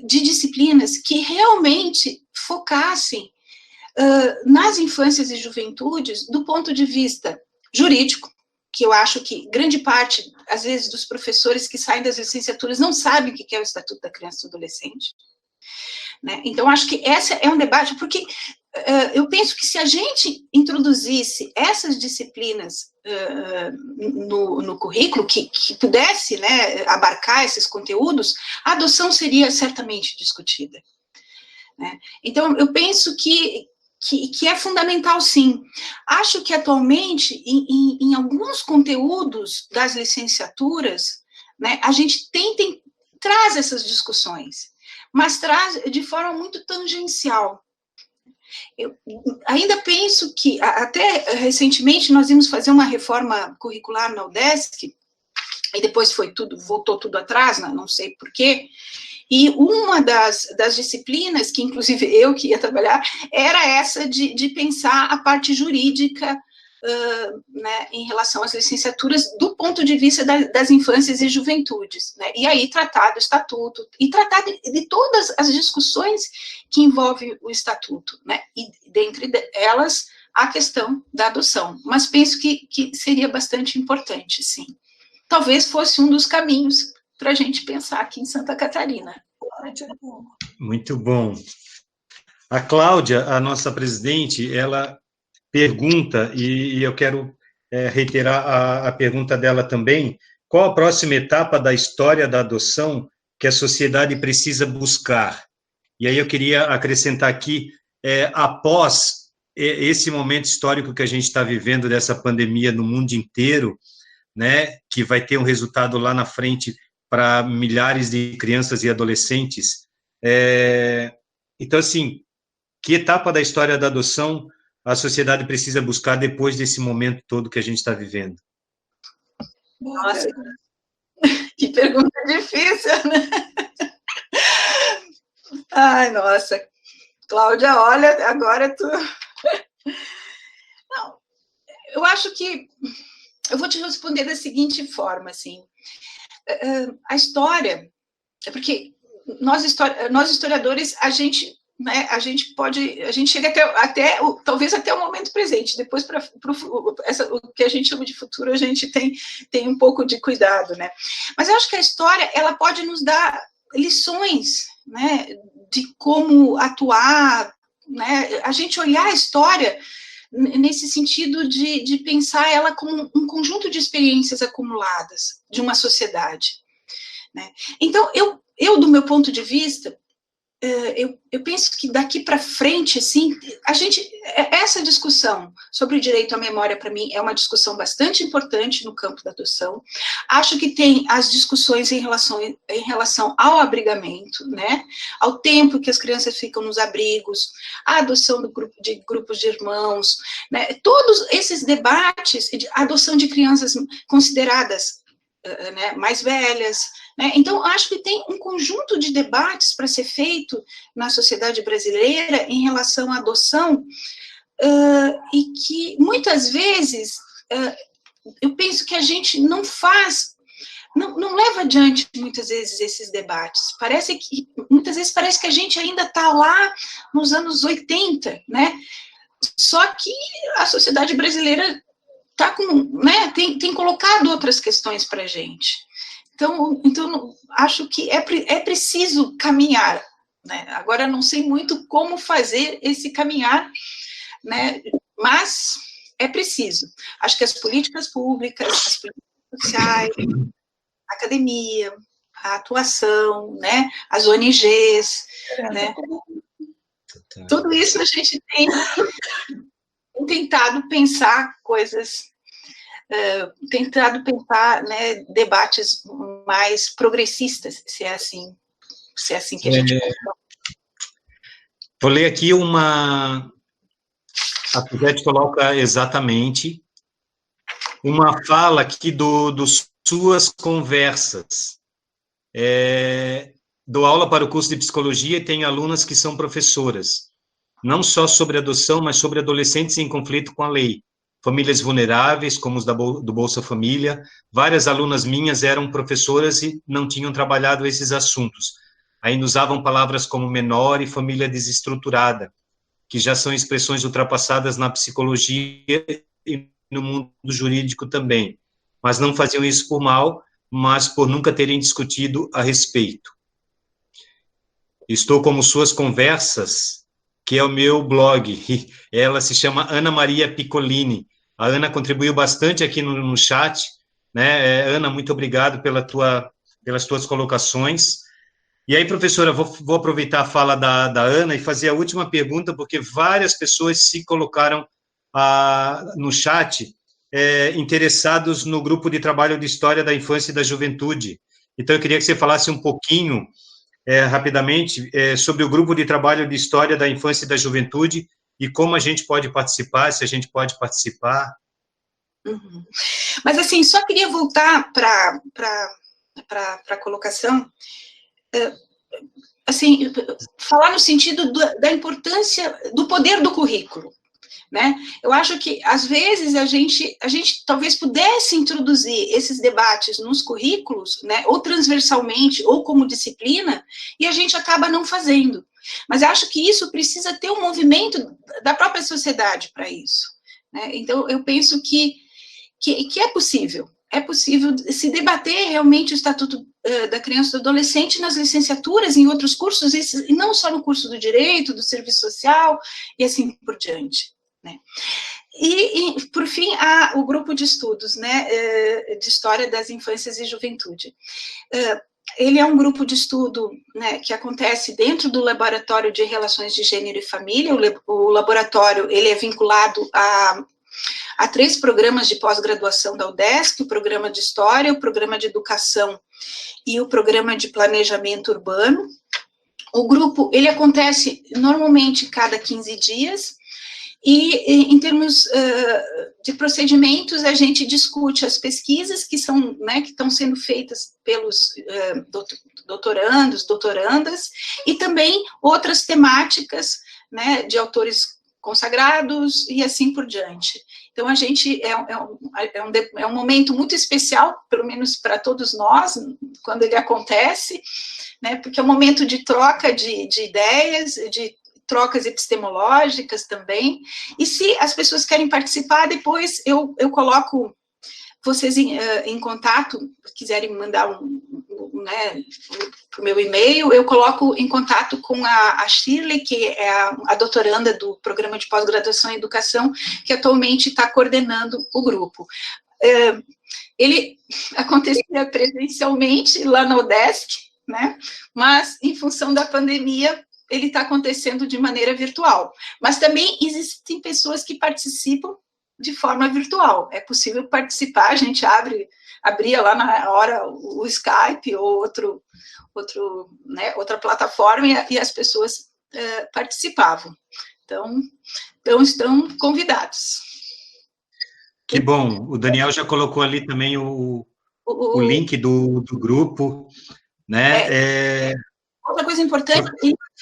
de disciplinas que realmente focassem nas infâncias e juventudes do ponto de vista jurídico, que eu acho que grande parte, às vezes, dos professores que saem das licenciaturas não sabem o que é o Estatuto da Criança e do Adolescente, né? Então, acho que esse é um debate, porque eu penso que se a gente introduzisse essas disciplinas no currículo, que pudesse, né, abarcar esses conteúdos, a adoção seria certamente discutida, né? Então, eu penso que é fundamental, sim. Acho que, atualmente, em alguns conteúdos das licenciaturas, né, a gente traz essas discussões, mas traz de forma muito tangencial. Eu ainda penso que, até recentemente, nós íamos fazer uma reforma curricular na UDESC, e depois voltou tudo atrás, não sei porquê, e uma das disciplinas, que inclusive eu que ia trabalhar, era essa de pensar a parte jurídica, né, em relação às licenciaturas, do ponto de vista das infâncias e juventudes, né, e aí tratar do estatuto, e tratar de todas as discussões que envolvem o estatuto, né, e dentre elas a questão da adoção, mas penso que seria bastante importante, sim. Talvez fosse um dos caminhos para a gente pensar aqui em Santa Catarina. Muito bom. A Cláudia, a nossa presidente, ela pergunta, e eu quero reiterar a pergunta dela também: qual a próxima etapa da história da adoção que a sociedade precisa buscar? E aí eu queria acrescentar aqui, após esse momento histórico que a gente está vivendo, dessa pandemia no mundo inteiro, né, que vai ter um resultado lá na frente para milhares de crianças e adolescentes. Então, assim, que etapa da história da adoção a sociedade precisa buscar depois desse momento todo que a gente está vivendo? Nossa, que pergunta difícil, né? Ai, nossa. Cláudia, olha, agora tu... Não, eu acho que... Eu vou te responder da seguinte forma, assim. A história... É porque nós historiadores, a gente chega talvez até o momento presente, depois para o que a gente chama de futuro, a gente tem um pouco de cuidado, né? Mas eu acho que a história, ela pode nos dar lições, né, de como atuar, né? A gente olhar a história nesse sentido de pensar ela como um conjunto de experiências acumuladas de uma sociedade, né? Então, eu do meu ponto de vista, eu penso que daqui para frente, assim, essa discussão sobre o direito à memória, para mim, é uma discussão bastante importante no campo da adoção. Acho que tem as discussões em relação ao abrigamento, né, ao tempo que as crianças ficam nos abrigos, a adoção de grupos de irmãos, né, todos esses debates, a adoção de crianças consideradas, né, mais velhas, né? Então, acho que tem um conjunto de debates para ser feito na sociedade brasileira em relação à adoção, e que, muitas vezes, eu penso que a gente não leva adiante, muitas vezes, esses debates. Muitas vezes parece que a gente ainda está lá nos anos 80, né? Só que a sociedade brasileira tem colocado outras questões para a gente. Então, acho que é preciso caminhar, né? Agora, não sei muito como fazer esse caminhar, né? Mas é preciso. Acho que as políticas públicas, as políticas sociais, a academia, a atuação, né? As ONGs, né? Tudo isso a gente tem tentado pensar coisas, né, debates mais progressistas, se é assim que a gente pode. Vou ler aqui a Pivete coloca exatamente uma fala aqui dos suas conversas. Dou aula para o curso de psicologia e tenho alunas que são professoras, não só sobre adoção, mas sobre adolescentes em conflito com a lei, famílias vulneráveis, como os do Bolsa Família. Várias alunas minhas eram professoras e não tinham trabalhado esses assuntos. Ainda usavam palavras como menor e família desestruturada, que já são expressões ultrapassadas na psicologia e no mundo jurídico também. Mas não faziam isso por mal, mas por nunca terem discutido a respeito. Estou como Suas Conversas, que é o meu blog. Ela se chama Ana Maria Piccolini. A Ana contribuiu bastante aqui no chat, né? Ana, muito obrigado pelas tuas colocações. E aí, professora, vou aproveitar a fala da Ana e fazer a última pergunta, porque várias pessoas se colocaram no chat interessados no grupo de trabalho de História da Infância e da Juventude. Então, eu queria que você falasse um pouquinho, rapidamente, sobre o grupo de trabalho de História da Infância e da Juventude e como a gente pode participar, se a gente pode participar. Uhum. Mas, assim, só queria voltar para a colocação, assim, falar no sentido da importância do poder do currículo, né? Eu acho que, às vezes, a gente talvez pudesse introduzir esses debates nos currículos, né, ou transversalmente, ou como disciplina, e a gente acaba não fazendo. Mas acho que isso precisa ter um movimento da própria sociedade para isso, né? Então, eu penso que é possível se debater realmente o Estatuto da Criança e do Adolescente nas licenciaturas, em outros cursos, e não só no curso do Direito, do Serviço Social, e assim por diante, né? E por fim, há o grupo de estudos, né, de História das Infâncias e Juventude. Ele é um grupo de estudo, né, que acontece dentro do Laboratório de Relações de Gênero e Família. O laboratório, ele é vinculado Há 3 programas de pós-graduação da UDESC, o programa de História, o programa de Educação e o programa de Planejamento Urbano. O grupo, ele acontece normalmente cada 15 dias, e em termos de procedimentos, a gente discute as pesquisas que são, né, que estão sendo feitas pelos doutorandos, doutorandas, e também outras temáticas, né, de autores consagrados e assim por diante. Então, a gente é um momento muito especial, pelo menos para todos nós, quando ele acontece, né, porque é um momento de troca de ideias, de trocas epistemológicas também, e se as pessoas querem participar, depois eu coloco vocês em contato, se quiserem mandar né, para o meu e-mail, eu coloco em contato com a Shirley, que é a doutoranda do Programa de Pós-Graduação em Educação, que atualmente está coordenando o grupo. Ele acontecia presencialmente lá na UDESC, né, mas em função da pandemia, ele está acontecendo de maneira virtual. Mas também existem pessoas que participam de forma virtual. É possível participar, a gente abria lá na hora o Skype ou né, outra plataforma e as pessoas participavam. Então, estão convidados. Que bom. O Daniel já colocou ali também o link do grupo, né? Outra coisa importante,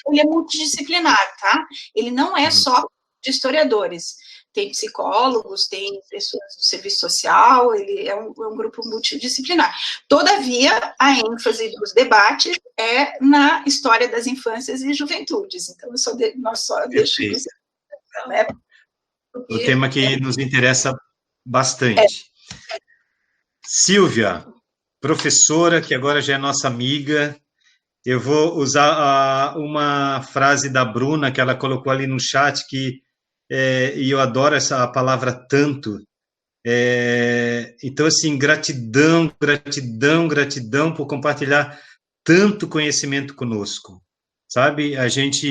ele é multidisciplinar, tá? Ele não é só de historiadores. Tem psicólogos, tem pessoas do serviço social, ele é um grupo multidisciplinar. Todavia, a ênfase dos debates é na história das infâncias e juventudes. Então, nós só deixamos isso, né? O tema que nos interessa bastante. Silvia, professora, que agora já é nossa amiga, eu vou usar uma frase da Bruna, que ela colocou ali no chat, e eu adoro essa palavra tanto. Então, assim, gratidão, gratidão, gratidão por compartilhar tanto conhecimento conosco, sabe? A gente,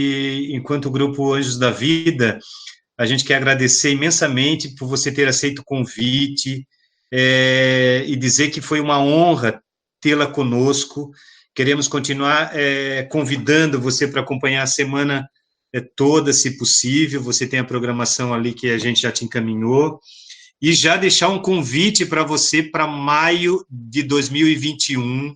enquanto grupo Anjos da Vida, a gente quer agradecer imensamente por você ter aceito o convite e dizer que foi uma honra tê-la conosco. Queremos continuar convidando você para acompanhar a semana toda, se possível. Você tem a programação ali que a gente já te encaminhou. E já deixar um convite para você para maio de 2021,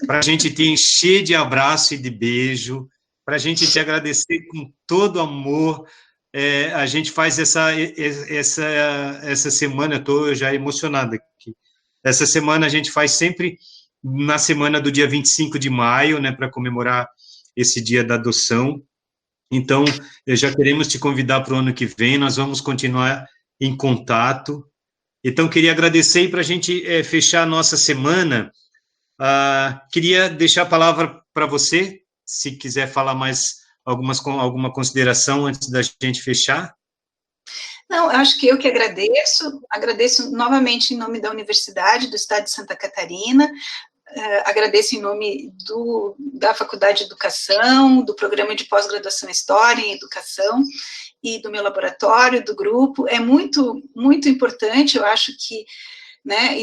para a gente te encher de abraço e de beijo, para a gente te agradecer com todo amor. A gente faz essa semana, eu estou já emocionado aqui. Essa semana a gente faz sempre na semana do dia 25 de maio, né, para comemorar esse dia da adoção. Então, já queremos te convidar para o ano que vem, nós vamos continuar em contato. Então, queria agradecer, e para a gente fechar a nossa semana, queria deixar a palavra para você, se quiser falar mais alguma consideração antes da gente fechar. Não, acho que eu que agradeço novamente em nome da Universidade do Estado de Santa Catarina, agradeço em nome da Faculdade de Educação, do Programa de Pós-Graduação em História e Educação, e do meu laboratório, do grupo. É muito, muito importante, eu acho que, né,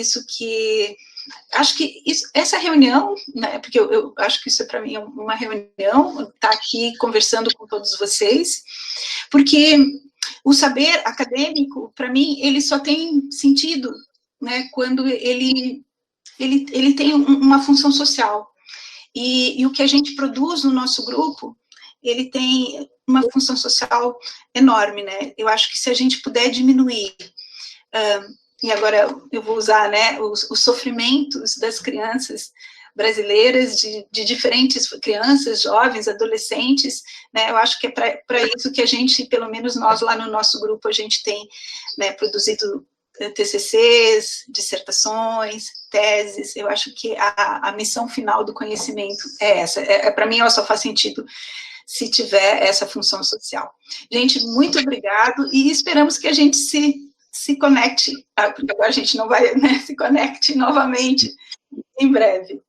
essa reunião, né, porque eu acho que isso para mim é uma reunião, estar aqui conversando com todos vocês, porque o saber acadêmico, para mim, ele só tem sentido, né, quando ele tem uma função social. E o que a gente produz no nosso grupo, ele tem uma função social enorme, né? Eu acho que se a gente puder diminuir, e agora eu vou usar, né, os sofrimentos das crianças brasileiras, de diferentes crianças, jovens, adolescentes, né, eu acho que é para isso que a gente, pelo menos nós lá no nosso grupo, a gente tem, né, produzido TCCs, dissertações, teses. Eu acho que a missão final do conhecimento é essa. Para mim, ela só faz sentido se tiver essa função social. Gente, muito obrigado, e esperamos que a gente se conecte, porque agora a gente não vai, né, se conecte novamente em breve.